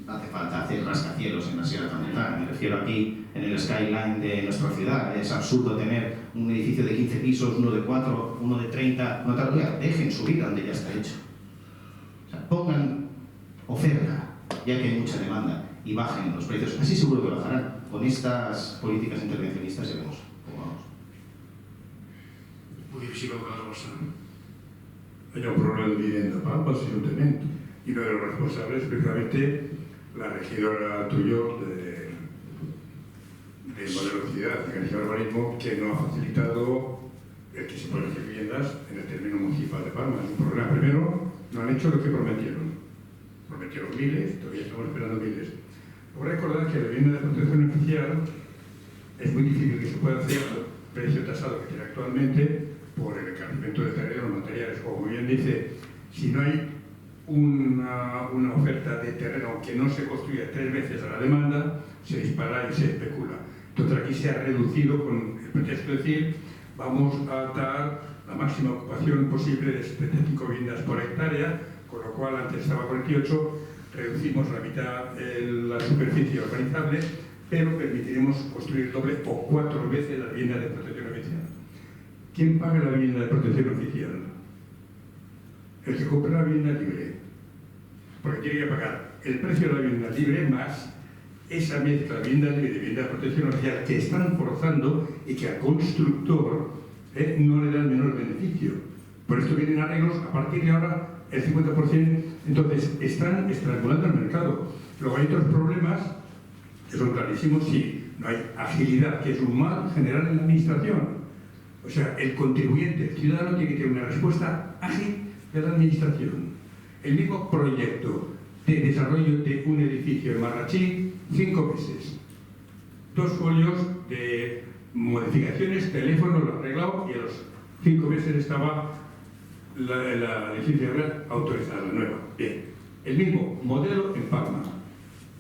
Hace falta hacer rascacielos en la Sierra Tramontana, me refiero aquí en el skyline de nuestra ciudad. Es absurdo tener un edificio de 15 pisos, uno de 4, uno de 30, no tal, dejen subir donde ya está hecho. O sea, pongan oferta, ya que hay mucha demanda, y bajen los precios. Así seguro que bajarán. Con estas políticas intervencionistas ya vemos cómo vamos. Muy difícil colocar la bolsa. Hay un problema de vivienda para el ayuntamiento, y uno de los responsables es precisamente la regidora Tuyo de Modelo Ciudad, de Cantidad de Urbanismo, que no ha facilitado el que se puedan hacer viviendas en el término municipal de Palma. Es un problema. Primero, no han hecho lo que prometieron. Prometieron miles, todavía estamos esperando miles. Voy a recordar que la vivienda de protección oficial es muy difícil que se pueda hacer al precio tasado que tiene actualmente por el encarecimiento de terreno, los materiales. Como bien dice, si no hay una oferta de terreno que no se construya 3 veces a la demanda, se dispara y se especula. Entonces aquí se ha reducido con el pretexto de decir vamos a dar la máxima ocupación posible de 75 viviendas por hectárea, con lo cual antes estaba 48, reducimos la mitad la superficie urbanizable, pero permitiremos construir doble o 4 veces la vivienda de protección oficial. ¿Quién paga la vivienda de protección oficial? El que compra la vivienda libre, porque tiene que pagar el precio de la vivienda libre más esa mezcla de vivienda libre y de vivienda de protección oficial que están forzando y que al constructor no le dan menor beneficio. Por esto vienen arreglos a partir de ahora el 50%, entonces están estrangulando el mercado. Luego hay otros problemas que son clarísimos, sí, no hay agilidad, que es un mal general en la administración. O sea, el contribuyente, el ciudadano, tiene que tener una respuesta ágil de la administración. El mismo proyecto de desarrollo de un edificio en Marrachí, 5 meses. 2 folios de modificaciones, teléfono, lo arreglado, y a los 5 meses estaba la licencia de obra autorizada, la nueva. Bien. El mismo modelo en Palma.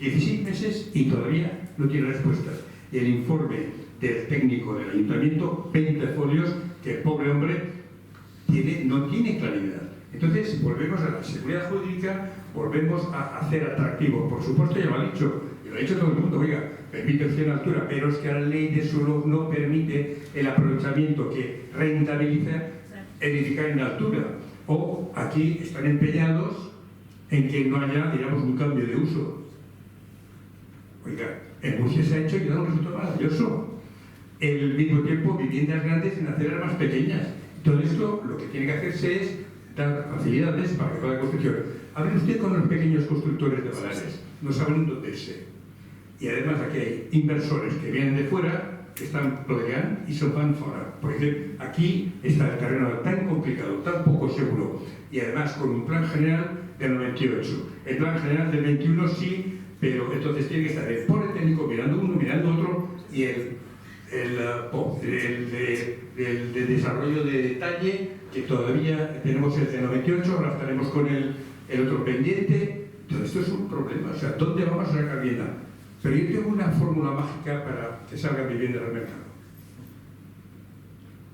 16 meses y todavía no tiene respuestas. Y el informe del técnico del ayuntamiento, 20 folios, que el pobre hombre no tiene claridad. Entonces, volvemos a la seguridad jurídica, volvemos a hacer atractivo. Por supuesto, ya lo ha dicho, y lo ha dicho todo el mundo, oiga, permite opción en altura, pero es que la ley de suelo no permite el aprovechamiento que rentabiliza edificar en altura. O aquí están empeñados en que no haya, digamos, un cambio de uso. Oiga, en Murcia se ha hecho y da un resultado maravilloso. Al mismo tiempo, viviendas grandes en aceras más pequeñas. Todo esto lo que tiene que hacerse es dar facilidades para que toda la construcción. Hable usted con los pequeños constructores de Baleares, no saben dónde irse. Y además aquí hay inversores que vienen de fuera, que están peleando y se van fuera. Porque aquí está el terreno tan complicado, tan poco seguro, y además con un plan general del 98. El plan general del 21 sí, pero entonces tiene que estar el politécnico mirando uno, mirando otro, y el de desarrollo de detalle, que todavía tenemos el de 98, ahora estaremos con el otro pendiente. Todo esto es un problema. O sea, ¿dónde vamos a sacar vivienda? Pero yo tengo una fórmula mágica para que salgan viviendas al mercado.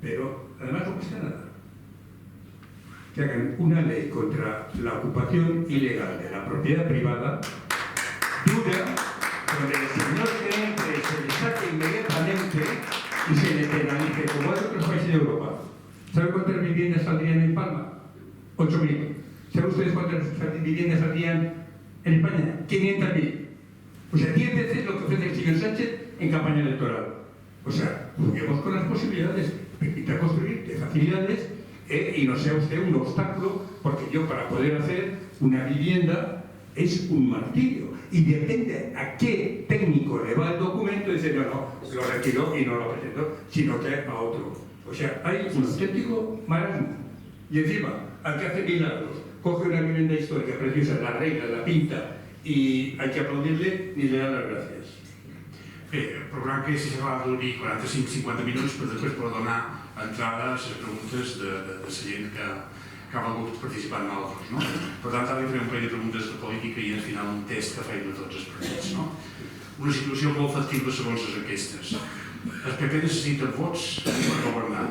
Pero además no cuesta nada. Que hagan una ley contra la ocupación ilegal de la propiedad privada, dura, donde el señor que entre se le saque inmediatamente y se le penalice, como en otros países de Europa. ¿Saben cuántas viviendas saldrían en Palma? 8.000. ¿Saben ustedes cuántas viviendas saldrían en España? 500.000. O sea, 10 veces lo que ofrece el señor Sánchez en campaña electoral. O sea, juguemos con las posibilidades, permita construir de facilidades y no sea usted un obstáculo, porque yo para poder hacer una vivienda es un martirio. Y depende a qué técnico le va el documento, dice, no, lo retiro y no lo presento, sino que a otro. O sea, hay un auténtico marasmo. Y encima, al que hace milagros, coge una vivienda histórica preciosa, la arregla, la pinta, y hay que aplaudirle ni le dan las gracias. Bé, el programa que si va durir 45-50 minuts per després poder donar entrada a les preguntes de la gent que ha volgut participar en altres. No? Per tant, ara li farem un parell de preguntes de política i al final un test que feim a tots els partits. No? Una situació molt factible segons les enquestes. El PP necessita vots per governar.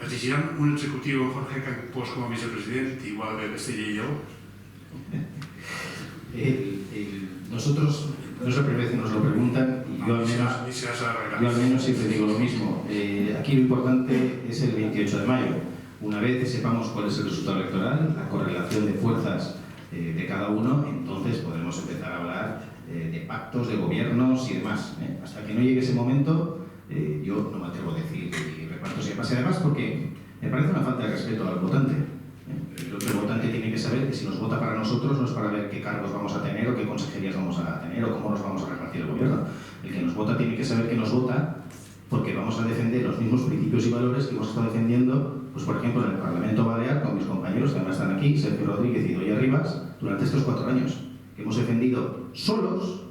Exigiran un executiu amb Jorge Campos com a vicepresident, igual que Castella y Lleó. Nosotros, no es la primera vez que nos lo preguntan, y yo al menos siempre digo lo mismo. Aquí lo importante es el 28 de mayo. Una vez que sepamos cuál es el resultado electoral, la correlación de fuerzas de cada uno, entonces podremos empezar a hablar de pactos, de gobiernos y demás. Hasta que no llegue ese momento, yo no me atrevo a decir que reparto se pase, además porque me parece una falta de respeto al votante. Creo que el votante tiene que saber que si nos vota para nosotros no es para ver qué cargos vamos a tener o qué consejerías vamos a tener o cómo nos vamos a repartir el gobierno. El que nos vota tiene que saber que nos vota porque vamos a defender los mismos principios y valores que hemos estado defendiendo, pues por ejemplo en el Parlamento Balear con mis compañeros que además están aquí, Sergio Rodríguez y Doya Rivas, durante estos 4 años, que hemos defendido solos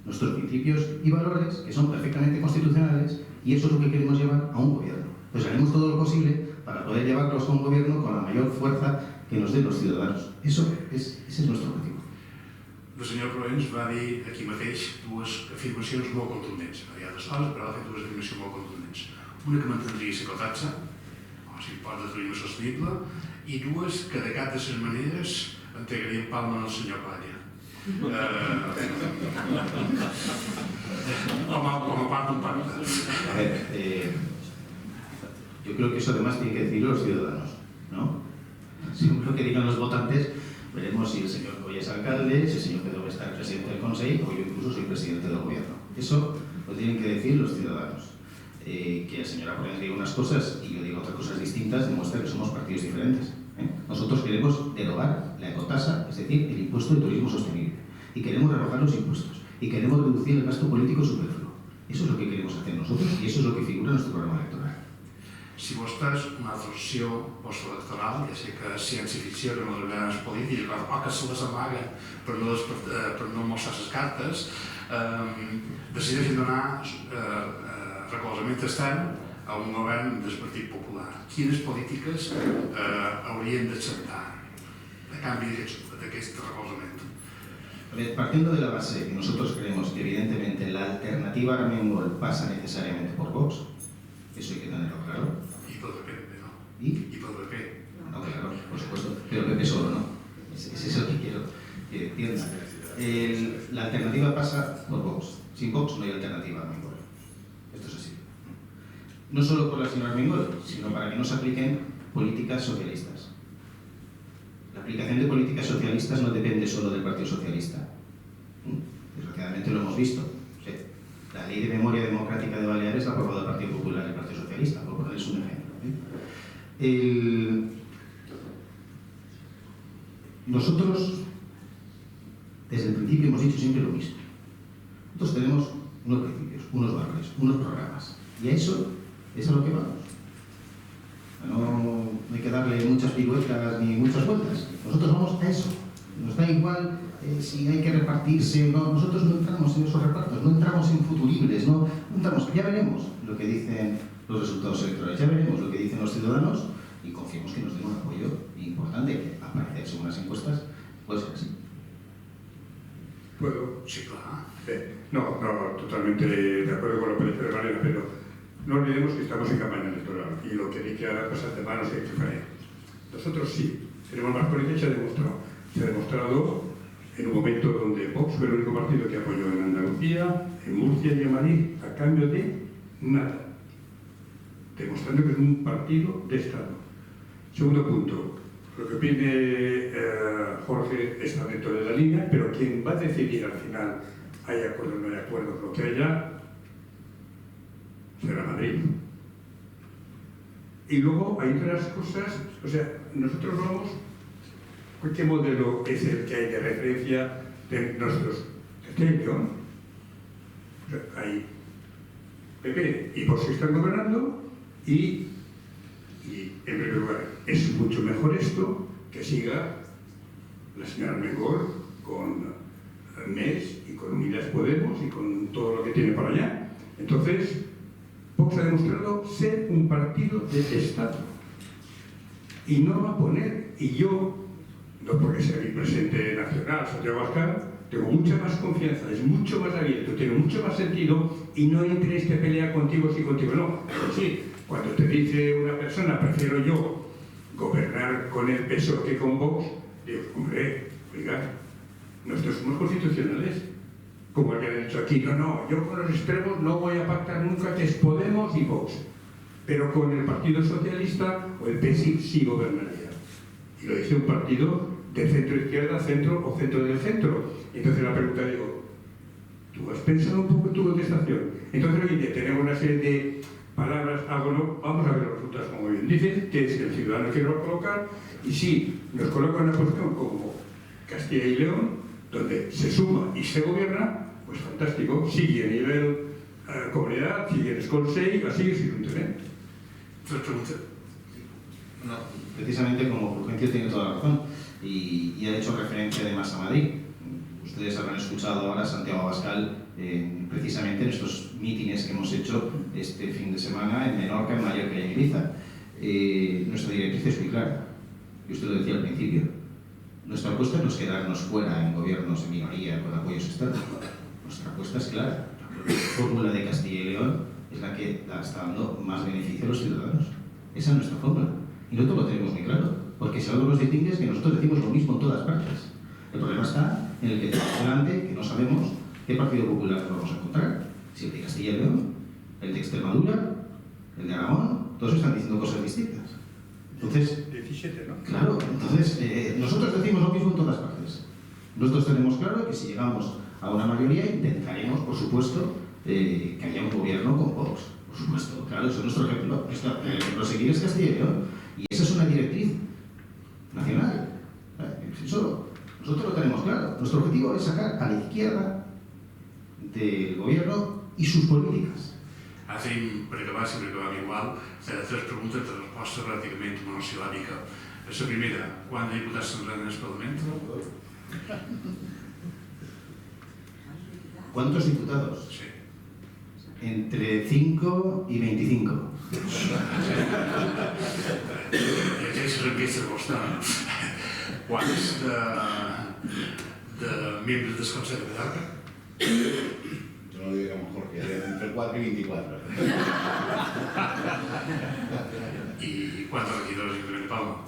nuestros principios y valores que son perfectamente constitucionales, y eso es lo que queremos llevar a un gobierno. Pues haremos todo lo posible para poder llevarlos a un gobierno con la mayor fuerza que nos den los ciudadanos. Ese es nuestro objetivo. El senyor Proens va dir aquí mateix dues afirmacions molt contundents. Va dir altres coses, però va fer dues afirmacions molt contundents. Una que mantindria la cotatxa, o sigui, pot de turisme sostenible, i dues que de cap de les maneres entregarien palma al senyor Palla. Com a part d'un pacte. A ver, yo creo que eso además tiene que decirlo los ciudadanos, ¿no? Según lo que digan los votantes, veremos si el señor hoy es alcalde, si el señor Pedro está el presidente del Consejo o yo incluso soy presidente del gobierno. Eso lo tienen que decir los ciudadanos. Que la señora Proens diga unas cosas y yo diga otras cosas distintas demuestra que somos partidos diferentes. Nosotros queremos derogar la ecotasa, es decir, el impuesto de turismo sostenible. Y queremos rebajar los impuestos. Y queremos reducir el gasto político superfluo. Eso es lo que queremos hacer nosotros y eso es lo que figura en nuestro programa electoral. Si vostès, una altra opció postelectoral, ja sé que és ciència-ficció, que no de vegades política, que se les amaga per no mostrar les cartes, decideixen donar recolzament extern a un govern del Partit Popular. Quines polítiques haurien d'acceptar a canvi d'aquest recolzament? A ver, partiendo de la base que nosotros creemos que evidentemente la alternativa a Armengol pasa necesariamente por Vox, eso hay que tenerlo claro. Y por el PP, ¿no? ¿Y? Y por el PP. No, claro, por supuesto, pero el PP solo, ¿no? Es eso que quiero que entienda. La alternativa pasa por Vox. Sin Vox no hay alternativa a Armengol. Esto es así. No solo por la señora Armengol, sino para que no se apliquen políticas socialistas. La aplicación de políticas socialistas no depende solo del Partido Socialista. Desgraciadamente lo hemos visto. La Ley de Memoria Democrática de Baleares la ha aprobado el Partido Popular y el Partido Socialista, por ponerles un ejemplo. Nosotros, desde el principio, hemos dicho siempre lo mismo. Nosotros tenemos unos principios, unos valores, unos programas. Y a eso es a lo que vamos. No hay que darle muchas piruetas ni muchas vueltas. Nosotros vamos a eso. Nos da igual si hay que repartirse, no, nosotros no entramos en esos repartos, no entramos en futuribles, no entramos, ya veremos lo que dicen los resultados electorales, ya veremos lo que dicen los ciudadanos y confiemos que nos den un apoyo importante, que aparece según las encuestas, puede ser así. ¿Puedo? Sí, claro. No, totalmente de acuerdo con lo que dice Valera, pero no olvidemos que estamos en campaña electoral y lo que hay que pasar de manos hay que hacer. Nosotros sí, tenemos más política y se ha demostrado en un momento donde Vox fue el único partido que apoyó en Andalucía, en Murcia y en Madrid, a cambio de nada, demostrando que es un partido de Estado. Segundo punto, lo que opine Jorge está dentro de la línea, pero quien va a decidir al final, hay acuerdo o no hay acuerdo, lo que haya, será Madrid. Y luego hay otras cosas, o sea, nosotros vamos, ¿qué modelo es el que hay de referencia de nuestros León? O sea, hay PP y Vox que están gobernando y en primer lugar, es mucho mejor esto que siga la señora Armengol con MES y con con Unidas Podemos y con todo lo que tiene para allá. Entonces, Vox ha demostrado ser un partido de Estado y no va a poner, y yo, no porque sea mi presidente nacional, Santiago Abascal, tengo mucha más confianza, es mucho más abierto, tiene mucho más sentido y no entre este pelea contigo sí, contigo no. Pero sí, cuando te dice una persona, prefiero yo gobernar con el PSOE que con Vox, digo, hombre, oiga, nosotros somos constitucionales. Como el que ha dicho aquí, no, yo con los extremos no voy a pactar nunca, que es Podemos y Vox. Pero con el Partido Socialista o el PSI sí gobernaría. Y lo dice un partido de centro-izquierda, centro o centro del centro. Entonces la pregunta digo, ¿tú has pensado un poco en tu contestación? Entonces hoy tenemos una serie de palabras, no, vamos a ver los resultados como bien dicen, que es que el ciudadano quiere colocar, y si nos coloca en una posición como Castilla y León, donde se suma y se gobierna, pues fantástico, sigue a nivel comunidad, sigue en Consell, así sin un tren. No, precisamente como Fulgencio tiene toda la razón y ha hecho referencia además a Madrid. Ustedes habrán escuchado ahora a Santiago Abascal precisamente en estos mítines que hemos hecho este fin de semana en Menorca, en Mallorca y en Ibiza. Nuestra directriz es muy clara, y usted lo decía al principio. Nuestra apuesta no es quedarnos fuera en gobiernos de minoría con apoyos externos. Nuestra apuesta es clara. La fórmula de Castilla y León es la que está dando más beneficio a los ciudadanos. Esa es nuestra fórmula. Y nosotros lo tenemos muy claro. Porque si algo nos distingue es que nosotros decimos lo mismo en todas partes. El problema está en el que tenemos delante, que no sabemos qué Partido Popular nos vamos a encontrar. Si el de Castilla y León, el de Extremadura, el de Aragón, todos están diciendo cosas distintas. Entonces, 17, ¿no? Claro, entonces nosotros decimos lo mismo en todas partes. Nosotros tenemos claro que si llegamos a una mayoría intentaremos, por supuesto, que haya un gobierno con Vox. Por supuesto, claro, eso es nuestro ejemplo. El ejemplo a seguir es Castilla y León. Y esa es una directriz nacional. Eso nosotros lo tenemos claro. Nuestro objetivo es sacar a la izquierda del gobierno y sus políticas. Assim, per acabar, sempre acabam igual, tres preguntes de resposta pràcticament monosil·làbica. La primera, quants diputats tindran en el Parlament? ¿Cuántos diputados? Sí. Entre 5 y 25. I aquests s'enquesta constant. Quants de membres del Consell de Menorca? No lo diga mejor, que entre 4 y 24. ¿Y cuántos regidores de Palma?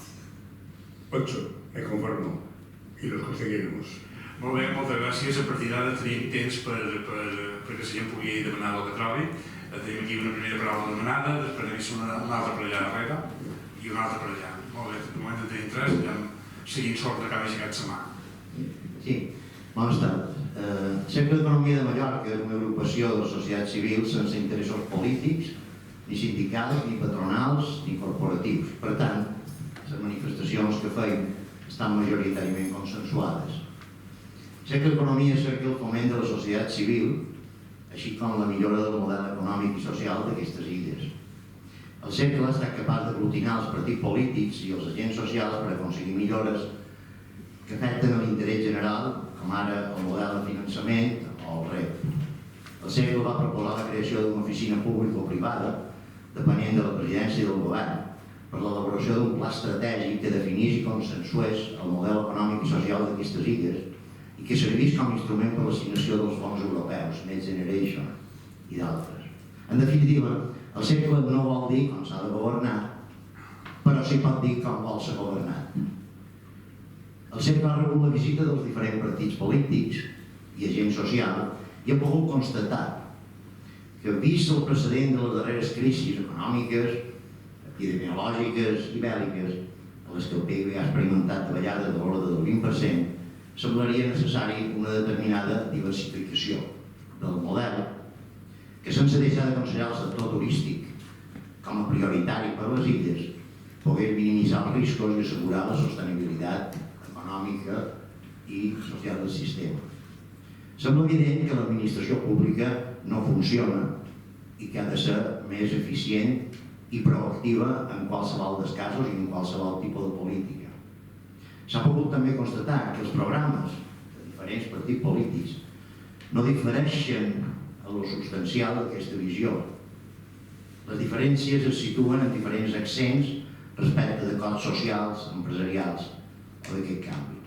8, me conformo, y los conseguiremos. Molt bé, moltes gràcies. A partir d'ara tenim temps perquè la gent pugui demanar el que trobi. Tenim aquí una primera paraula demanada, després n'hi ha una altra per allà darrere i una altra per allà. Molt bé, de moment en tenim 3, ja seguint sort de cada aixecat la mà. Sí, bones tardes. Cercle d'Economia de Mallorca és una agrupació de la societat civil sense interessos polítics, ni sindicals, ni patronals, ni corporatius. Per tant, les manifestacions que feim estan majoritàriament consensuades. Cercle d'Economia cerca el foment de la societat civil, així com la millora del model econòmic i social d'aquestes illes. El cercle ha estat capaç d'aglutinar els partits polítics i els agents socials per aconseguir millores que afecten l'interès general, com ara el model de finançament o el REP. El cercle va proposar la creació d'una oficina pública o privada, depenent de la presidència del govern, per l'elaboració d'un pla estratègic que definís i consensués el model econòmic i social d'aquestes illes i que servís com a instrument per l'assignació dels fons europeus, Next Generation i d'altres. En definitiva, el cercle no vol dir com s'ha de governar, però sí pot dir com vol ser governat. El cercle ha rebut la visita dels diferents partits polítics i agents socials i ha pogut constatar que, vist el precedent de les darreres crisis econòmiques, epidemiològiques i bèl·liques, a les que el PIB ha experimentat davallades de l'ordre del 20%, semblaria necessari una determinada diversificació del model que, sense deixar d'aconsellar el sector turístic com a prioritari per a les illes, pogués minimitzar els riscos i assegurar la sostenibilitat econòmica i social del sistema. Sembla evident que l'administració pública no funciona i que ha de ser més eficient i proactiva en qualsevol dels casos i en qualsevol tipus de política. S'ha pogut també constatar que els programes de diferents partits polítics no difereixen a lo substancial d'aquesta visió. Les diferències es situen en diferents accents respecte d'acords socials, empresarials o d'aquest canvi.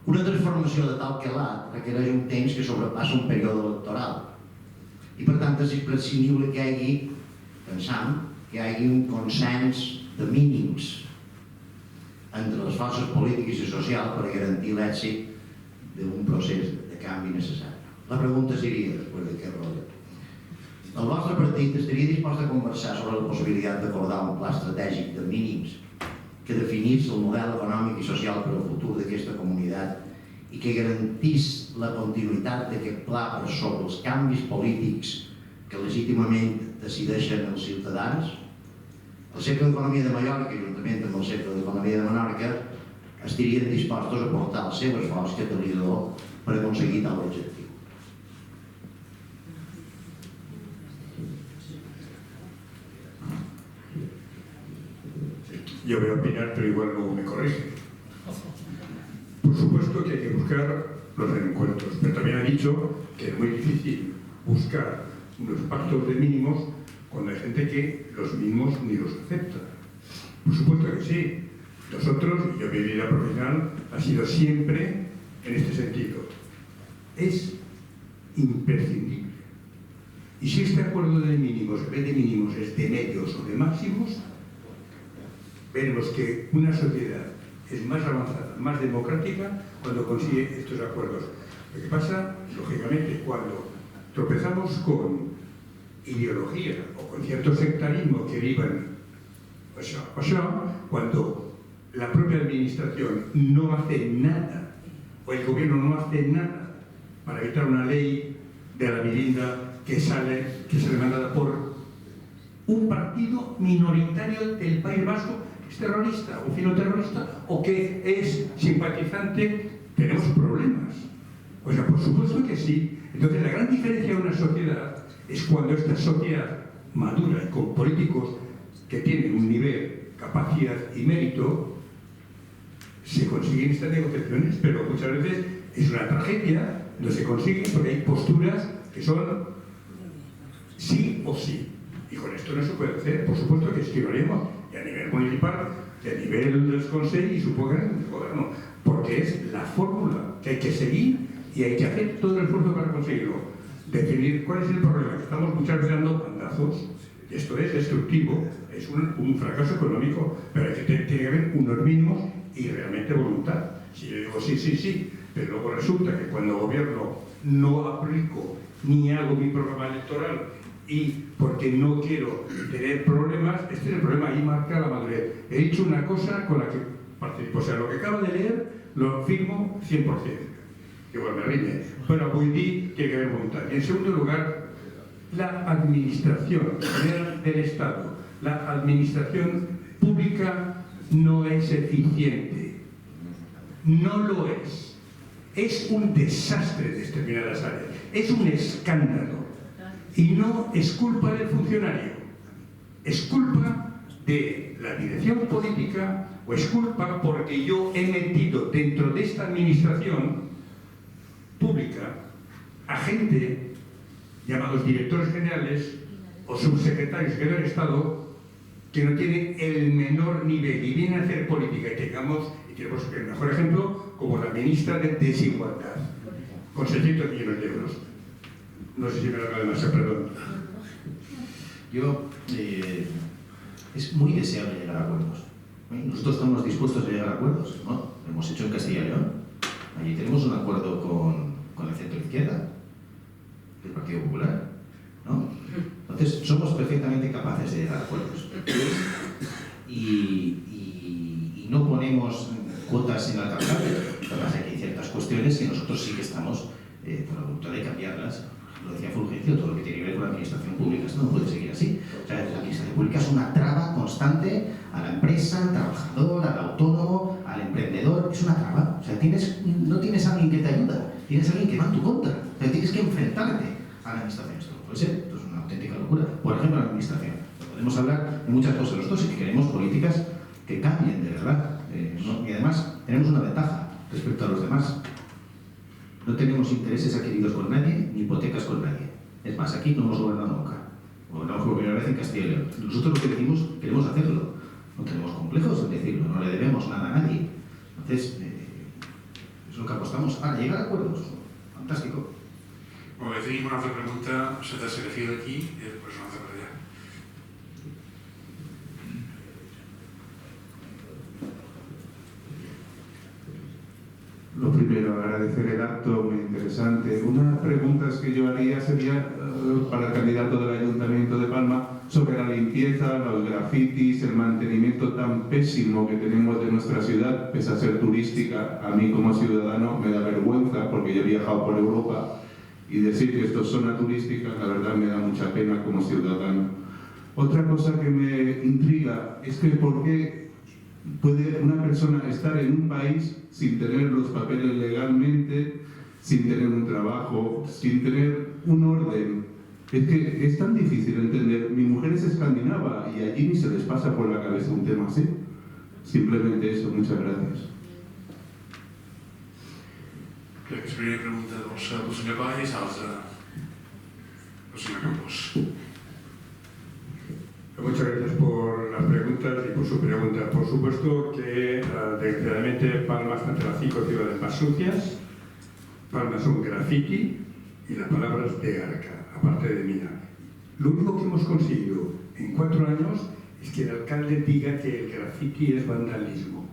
Una transformació de tal calat requereix un temps que sobrepassa un període electoral i per tant és imprescindible que hi hagi, pensam, que hi hagi un consens de mínims entre les forces polítiques i socials per garantir l'èxit d'un procés de canvi necessari. La pregunta seria, després d'aquest rotllo, el vostre partit estaria dispost a conversar sobre la possibilitat d'acordar un pla estratègic de mínims que definís el model econòmic i social per al futur d'aquesta comunitat i que garantís la continuïtat d'aquest pla per sobre els canvis polítics que legítimament decideixen els ciutadans? El Cercle d'Economia de Mallorca, juntament amb el Cercle d'Economia de Menorca, estarien dispostos a aportar el seu esforç catalitzador per aconseguir tal objectiu. Yo voy a opinar, pero igual luego me corrige. Por supuesto que hay que buscar los reencuentros, pero también ha dicho que es muy difícil buscar unos pactos de mínimos cuando hay gente que los mínimos ni los acepta. Por supuesto que sí. Nosotros, y yo mi vida profesional ha sido siempre en este sentido. Es imprescindible. Y si este acuerdo de mínimos, en vez de mínimos, es de medios o de máximos, veremos que una sociedad es más avanzada, más democrática cuando consigue estos acuerdos. Lo que pasa, lógicamente, cuando tropezamos con ideología o con cierto sectarismo que vivan, cuando la propia administración no hace nada, o el gobierno no hace nada para evitar una ley de la vivienda que sale demandada por un partido minoritario del País Vasco, que es terrorista o filoterrorista o que es simpatizante, tenemos problemas. O sea, por supuesto que sí. Entonces, la gran diferencia de una sociedad es cuando esta sociedad madura y con políticos que tienen un nivel, capacidad y mérito, se consiguen estas negociaciones, pero muchas veces es una tragedia, no se consiguen porque hay posturas que son sí o sí. Y con esto no se puede hacer. Por supuesto que es que lo haremos, y a nivel municipal, y a nivel del Consejo y supongo que del Gobierno, porque es la fórmula que hay que seguir y hay que hacer todo el esfuerzo para conseguirlo. Definir cuál es el problema, que estamos muchas veces dando bandazos. Esto es destructivo, es un fracaso económico, pero tiene que haber unos mínimos y realmente voluntad. Si yo digo sí, pero luego resulta que cuando gobierno no aplico ni hago mi programa electoral y porque no quiero tener problemas, este es el problema, ahí marca la madurez. He dicho una cosa con la que participo, o sea, lo que acabo de leer lo firmo 100%, que igual me rinde, pero hoy día tiene que haber voluntad. Y en segundo lugar, la administración del Estado, la administración pública no es eficiente, no lo es. Es un desastre en determinadas áreas, es un escándalo. Y no es culpa del funcionario, es culpa de la dirección política o es culpa porque yo he metido dentro de esta administración pública a gente llamados directores generales o subsecretarios del Estado que no tienen el menor nivel y vienen a hacer política y tenemos el mejor ejemplo como la ministra de Desigualdad con 600 millones de euros. No sé si me lo acabo de demasiado, perdón. Es muy deseable llegar a acuerdos. Nosotros estamos dispuestos a llegar a acuerdos, ¿no? Lo hemos hecho en Castilla y León. Allí tenemos un acuerdo con el centro izquierda, el Partido Popular, ¿no? Entonces, somos perfectamente capaces de llegar a acuerdos. Y no ponemos cuotas inalcanzables. Lo que pasa es que hay ciertas cuestiones que nosotros sí que estamos por la voluntad de cambiarlas. Lo decía Fulgencio, todo lo que tiene que ver con la administración pública, esto no puede seguir así. O sea, la administración pública es una traba constante a la empresa, al trabajador, al autónomo, al emprendedor, es una traba. O sea, no tienes a alguien que te ayuda, tienes a alguien que va en tu contra. O sea, tienes que enfrentarte a la administración. Esto no puede ser, esto es una auténtica locura. Por ejemplo, la administración. Podemos hablar de muchas cosas. Nosotros sí que queremos políticas que cambien, de verdad. Y además, tenemos una ventaja respecto a los demás. No tenemos intereses adquiridos con nadie, ni hipotecas con nadie. Es más, aquí no hemos gobernado nunca. Gobernamos por primera vez en Castilla y León. Nosotros lo que decimos, queremos hacerlo. No tenemos complejos en decirlo, no le debemos nada a nadie. Entonces, es lo que apostamos. Llegar a acuerdos. Fantástico. Molt bé, tenim una altra pregunta, la tercera fila aquí, i després una altra per allà. Lo primero, agradecer el acto, muy interesante. Unas preguntas que yo haría sería para el candidato del Ayuntamiento de Palma sobre la limpieza, los grafitis, el mantenimiento tan pésimo que tenemos de nuestra ciudad, pese a ser turística. A mí como ciudadano me da vergüenza porque yo he viajado por Europa y decir que esto es zona turística, la verdad me da mucha pena como ciudadano. Otra cosa que me intriga es que por qué puede una persona estar en un país sin tener los papeles legalmente, sin tener un trabajo, sin tener un orden. Es que es tan difícil entender. Mi mujer es escandinava y allí ni se les pasa por la cabeza un tema así. Simplemente eso. Muchas gracias. Crec que és la primera pregunta del senyor Coll i l'altra del senyor Campos. Muchas gracias por las preguntas y por su pregunta. Por supuesto que, desgraciadamente, Palma está entre las 5 ciudades más sucias. Palma es un graffiti y la palabra es de arca, aparte de mina. Lo único que hemos conseguido en 4 años es que el alcalde diga que el graffiti es vandalismo.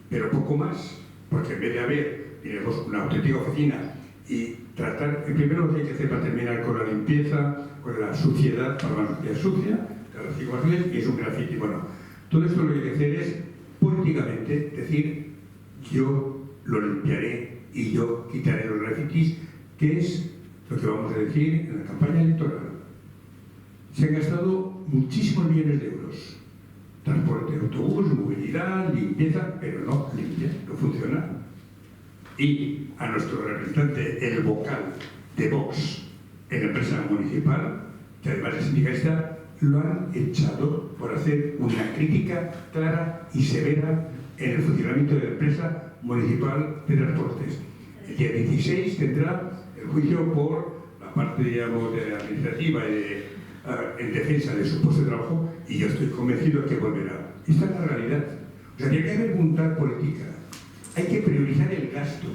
Pero poco más, porque en vez de haber, diremos, una auténtica oficina y tratar, primero lo que hay que hacer para terminar con la limpieza, con la suciedad, para la sociedad sucia, de las 5 más sucias, y es un graffiti. Bueno, todo esto lo que hay que hacer es políticamente decir, yo lo limpiaré y yo quitaré los grafitis, que es lo que vamos a decir en la campaña electoral. Se han gastado muchísimos millones de euros. Transporte de autobús, movilidad, limpieza, pero no limpia, no funciona. Y a nuestro representante, el vocal de Vox en la empresa municipal, que además es sindicalista, lo han echado por hacer una crítica clara y severa en el funcionamiento de la empresa municipal de transportes. El día 16 tendrá el juicio por la parte, digamos, administrativa y en defensa de su puesto de trabajo, y yo estoy convencido de que volverá. Esta es la realidad. O sea, tiene que haber voluntad política. Hay que priorizar el gasto.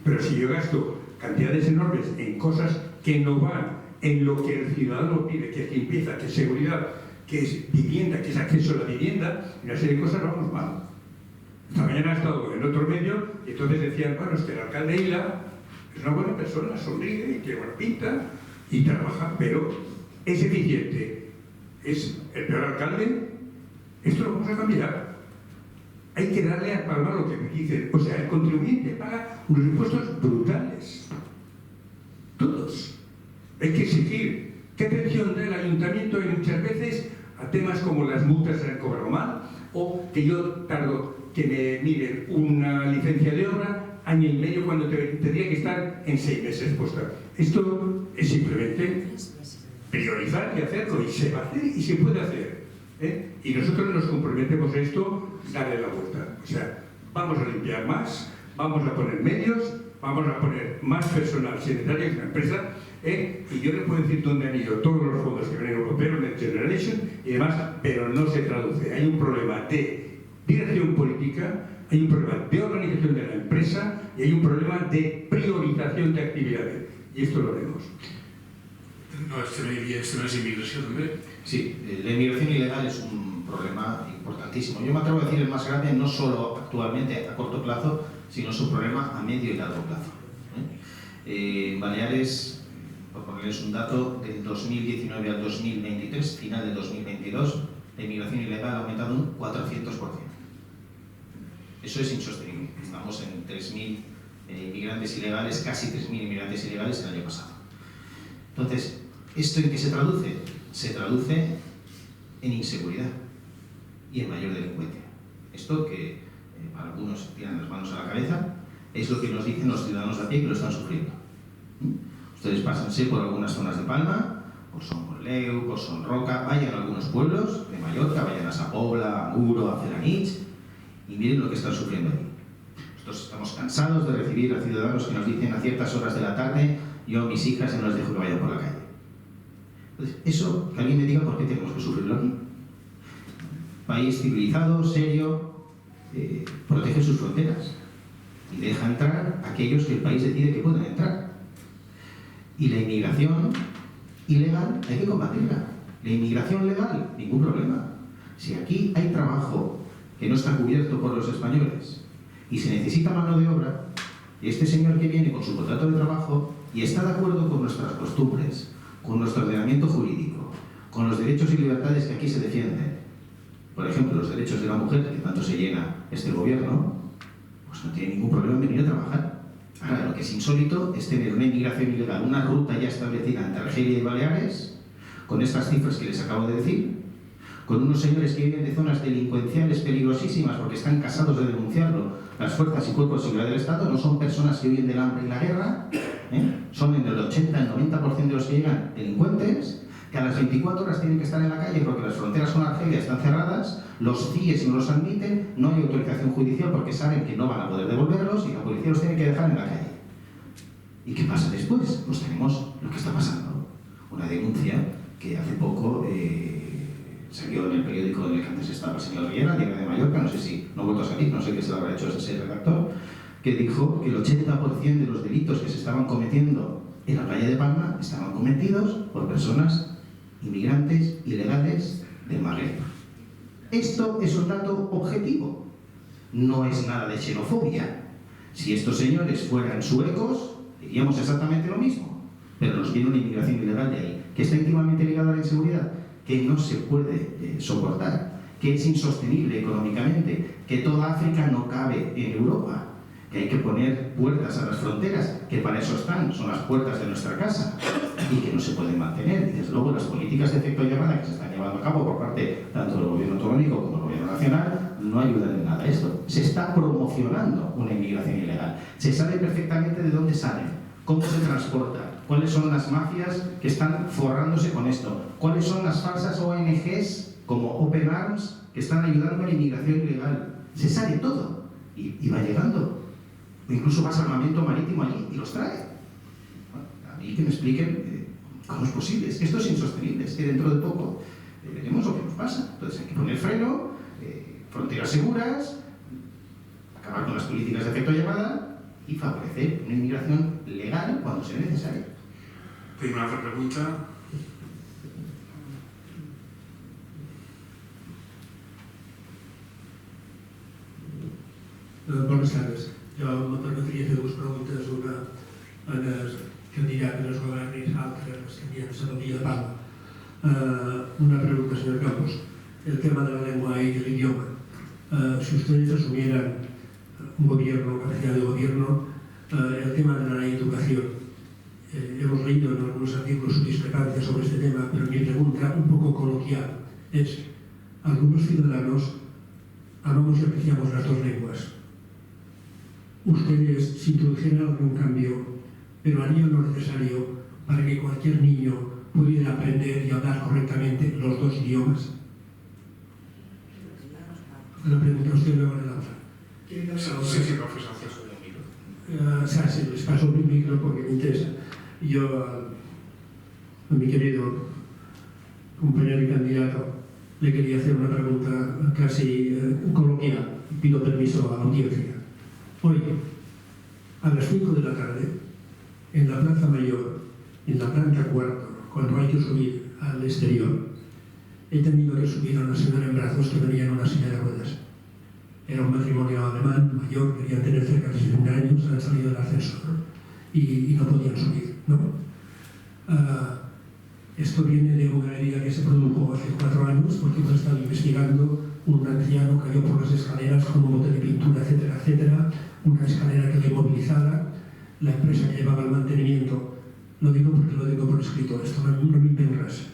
Pero si yo gasto cantidades enormes en cosas que no van en lo que el ciudadano pide, que es limpieza, que es seguridad, que es vivienda, que es acceso a la vivienda, y una serie de cosas, vamos mal. Esta mañana he estado en otro medio y entonces decían, bueno, es que el alcalde Ila es una buena persona, sonríe y tiene buena pinta y trabaja, pero es eficiente. ¿Es el peor alcalde? Esto lo vamos a cambiar. Hay que darle a Palma lo que me dicen. O sea, el contribuyente paga unos impuestos brutales. Todos. Hay que exigir qué atención da el ayuntamiento y muchas veces a temas como las multas se han cobrado mal, o que yo tardo que me miren una licencia de obra año y medio cuando tendría que estar en 6 meses puesta. Esto es simplemente priorizar y hacerlo, y se va a hacer y se puede hacer. Y nosotros nos comprometemos a esto, darle la vuelta. O sea, vamos a limpiar más, vamos a poner medios, vamos a poner más personal si es necesario en la empresa, y yo le puedo decir dónde han ido todos los fondos que vienen europeos, Next Generation y demás, pero no se traduce. Hay un problema de dirección política, hay un problema de organización de la empresa y hay un problema de priorización de actividades. Y esto lo haremos. No, este no es inmigración también. Sí, la inmigración ilegal es un problema importantísimo. Yo me atrevo a decir el más grande, no solo actualmente a corto plazo, sino su problema a medio y largo plazo. En Baleares, por ponerles un dato, del 2019 al 2023, final del 2022, la inmigración ilegal ha aumentado un 400%. Eso es insostenible. Estamos en 3.000 inmigrantes ilegales, casi 3.000 inmigrantes ilegales el año pasado. Entonces, ¿esto en qué se traduce? Se traduce en inseguridad y en mayor delincuencia. Esto que algunos tiran las manos a la cabeza es lo que nos dicen los ciudadanos de a pie que lo están sufriendo. Ustedes pásense por algunas zonas de Palma, por Son Conleu, por Son Roca, vayan a algunos pueblos de Mallorca, vayan a Sa Pobla, a Muro, a Felanitx y miren lo que están sufriendo allí. Nosotros estamos cansados de recibir a ciudadanos que nos dicen a ciertas horas de la tarde: yo a mis hijas no les dejo que vayan por la calle. Entonces, eso, que alguien me diga por qué tenemos que sufrirlo aquí. País civilizado, serio, protege sus fronteras y deja entrar a aquellos que el país decide que pueden entrar. Y la inmigración ilegal hay que combatirla. La inmigración legal, ningún problema. Si aquí hay trabajo que no está cubierto por los españoles y se necesita mano de obra, y este señor que viene con su contrato de trabajo y está de acuerdo con nuestras costumbres, con nuestro ordenamiento jurídico, con los derechos y libertades que aquí se defienden, por ejemplo, los derechos de la mujer, que tanto se llena este gobierno, pues no tiene ningún problema en venir a trabajar. Ahora, lo que es insólito es tener una inmigración ilegal, una ruta ya establecida entre Argelia y Baleares, con estas cifras que les acabo de decir, con unos señores que viven de zonas delincuenciales peligrosísimas porque están casados de denunciarlo las fuerzas y cuerpos de seguridad del Estado, no son personas que huyen del hambre y la guerra, son en el 80, el 90% de los que llegan delincuentes, que a las 24 horas tienen que estar en la calle porque las fronteras con Argelia están cerradas, los CIEs no los admiten, no hay autorización judicial porque saben que no van a poder devolverlos y la policía los tiene que dejar en la calle. ¿Y qué pasa después? Pues tenemos lo que está pasando. Una denuncia que hace poco salió en el periódico en el que antes estaba el señor Riera, Diario de Mallorca, no sé si no ha vuelto a salir, no sé qué se lo habrá hecho ese redactor, que dijo que el 80% de los delitos que se estaban cometiendo en la playa de Palma estaban cometidos por personas inmigrantes ilegales del Magreb. Esto es un dato objetivo, no es nada de xenofobia. Si estos señores fueran suecos, diríamos exactamente lo mismo, pero nos viene una inmigración ilegal de ahí, que está íntimamente ligada a la inseguridad, que no se puede soportar, que es insostenible económicamente, que toda África no cabe en Europa, que hay que poner puertas a las fronteras, que para eso están, son las puertas de nuestra casa, y que no se pueden mantener. Y desde luego las políticas de efecto llamada que se están llevando a cabo por parte tanto del gobierno autonómico como del gobierno nacional no ayudan en nada a esto. Se está promocionando una inmigración ilegal. Se sabe perfectamente de dónde salen, cómo se transporta, cuáles son las mafias que están forrándose con esto, cuáles son las falsas ONGs como Open Arms que están ayudando a la inmigración ilegal. Se sabe todo y va llegando. Incluso va armamento marítimo allí y los trae. Bueno, a mí que me expliquen cómo es posible. Es que esto es insostenible, es que dentro de poco veremos lo que nos pasa. Entonces hay que poner freno, fronteras seguras, acabar con las políticas de efecto llamada y favorecer una inmigración legal cuando sea necesaria. Tengo una otra pregunta. Bones tardes. Jo me permetria fer dues preguntes, una en el candidat en el govern i l'altra en els candidats a la Via de Palma. Una pregunta, señor Campos. El tema de la lengua y del idioma. Si ustedes asumieran un gobierno, capacidad de gobierno, el tema de la ley de educación. Hemos leído en algunos artículos su discrepancia sobre este tema, pero mi pregunta, un poco coloquial, es: algunos ciudadanos amamos y apreciamos las dos lenguas. Ustedes, si introdujeran algún cambio, pero harían lo necesario para que cualquier niño pudiera aprender y hablar correctamente los dos idiomas. La pregunta a usted luego le la otra. Sí, profesor. Sí, les paso el micro porque me interesa. Yo, a mi querido compañero y candidato, le quería hacer una pregunta casi coloquial. Pido permiso a la audiencia. Hoy, a las 5 de la tarde, en la Plaza Mayor, en la planta cuarto, cuando hay que subir al exterior, he tenido que subir a una señora en brazos que venía en una silla de ruedas. Era un matrimonio alemán, mayor, querían tener cerca de 60 años, han salido del ascensor y no podían subir, ¿no? Esto viene de una herida que se produjo hace 4 años porque hemos estado investigando. Un anciano cayó por las escaleras con un bote de pintura, etcétera, etcétera. Una escalera quedó inmovilizada. La empresa que llevaba el mantenimiento, lo digo porque lo tengo por escrito, esto no me penras,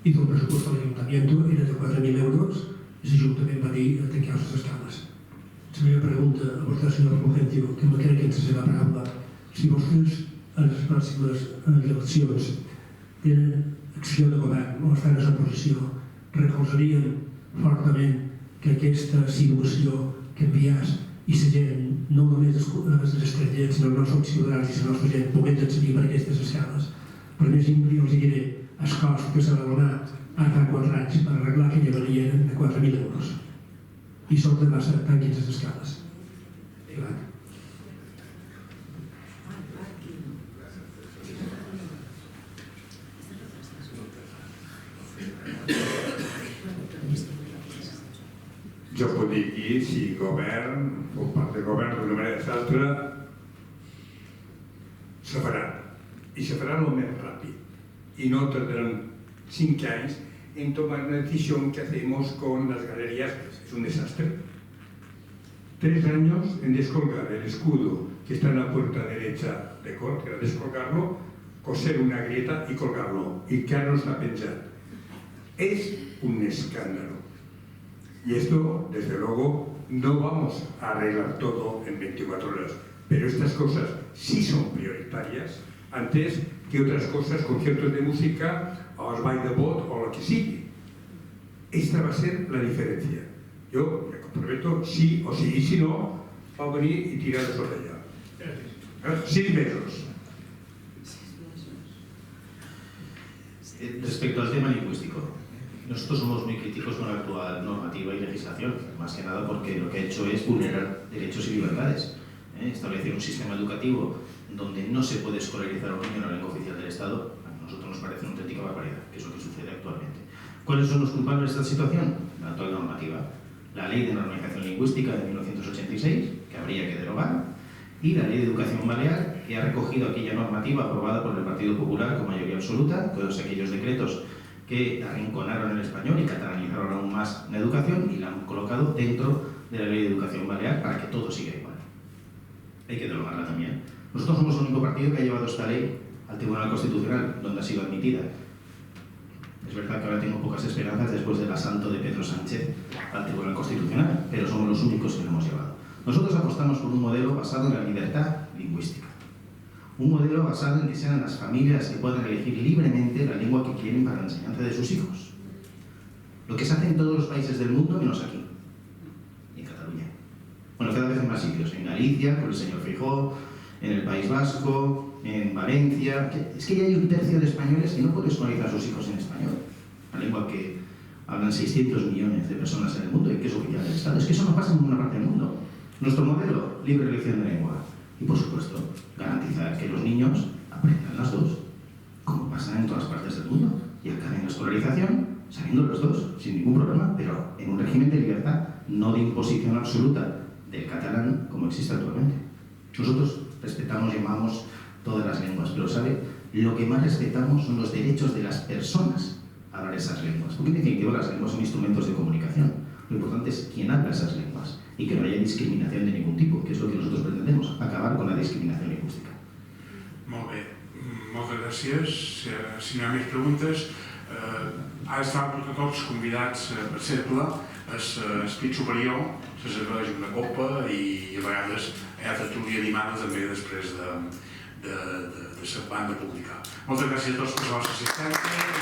hizo un presupuesto al ayuntamiento, era de 4.000 euros, i l'Ajuntament va dir que hi ha les escales. La meva pregunta a vostè, senyor Fulgencio, que me crec que ens serà paraula: si vostès en les pròximes eleccions tenen acció de govern o estan en oposició, recolzarien fortament que aquesta situació canviés i la gent, no només els estrangers, sinó els nostres ciutadans i la nostra gent, pogués accedir per aquestes escales. Per exemple, jo els diré el cost que s'ha de donar a fa 4 anys per arreglar aquella avaria de 4.000 euros. I sort de massa tanquin les escales. Jo puc dir aquí, si govern, o part del govern d'una manera o d'altra, se farà. I se farà el més ràpid. Y no tardarán 5 años en tomar una decisión que hacemos con las galerías. Es un desastre. 3 años en descolgar el escudo que está en la puerta derecha de corte, descolgarlo, coser una grieta y colgarlo, y quedarnos a pensar. Es un escándalo. Y esto, desde luego, no vamos a arreglar todo en 24 horas, pero estas cosas sí son prioritarias antes que otras cosas, conciertos de música, o el baile de bot o lo que sigue. Esta va a ser la diferencia. Yo me comprometo sí o sí, y si no, va a venir y tirar sobre ella. 6 meses. Respecto al tema lingüístico, nosotros somos muy críticos con la actual normativa y legislación, más que nada porque lo que ha hecho es vulnerar derechos y libertades. Establecer un sistema educativo donde no se puede escolarizar a un niño en la lengua oficial del Estado, a nosotros nos parece una auténtica barbaridad, que es lo que sucede actualmente. ¿Cuáles son los culpables de esta situación? La actual normativa. La Ley de Normalización Lingüística de 1986, que habría que derogar, y la Ley de Educación Balear, que ha recogido aquella normativa aprobada por el Partido Popular con mayoría absoluta, todos aquellos decretos que arrinconaron el español y catalanizaron aún más la educación y la han colocado dentro de la Ley de Educación Balear para que todo siga igual. Hay que derogarla también. Nosotros somos el único partido que ha llevado esta ley al Tribunal Constitucional, donde ha sido admitida. Es verdad que ahora tengo pocas esperanzas después del asalto de Pedro Sánchez al Tribunal Constitucional, pero somos los únicos que lo hemos llevado. Nosotros apostamos por un modelo basado en la libertad lingüística. Un modelo basado en que sean las familias que puedan elegir libremente la lengua que quieren para la enseñanza de sus hijos. Lo que se hace en todos los países del mundo, menos aquí, y en Cataluña. Bueno, cada vez en más sitios. En Galicia, con el señor Feijóo, en el País Vasco, en Valencia. Es que ya hay 1/3 de españoles que no pueden escolarizar a sus hijos en español. La lengua que hablan 600 millones de personas en el mundo y que es oficial del Estado. Es que eso no pasa en ninguna parte del mundo. Nuestro modelo, libre elección de lengua. Y por supuesto, garantizar que los niños aprendan las dos, como pasa en todas partes del mundo, y acaben la escolarización sabiendo los dos, sin ningún problema, pero en un régimen de libertad, no de imposición absoluta del catalán como existe actualmente. Nosotros respetamos y amamos todas las lenguas, pero ¿sabe? Lo que más respetamos son los derechos de las personas a hablar esas lenguas, porque en definitiva las lenguas son instrumentos de comunicación. Lo importante es quién habla esas lenguas y que no haya discriminación de ningún tipo, que es lo que nosotros pretendemos, acabar con la discriminación lingüística. Molt bé, moltes gràcies. Si no hi ha més preguntes, ara estan tots els convidats, per exemple, el pit superior se serveix una copa i a vegades hi ha tertúlia animada també després de la banda pública. Moltes gràcies a tots per la vostra assistència.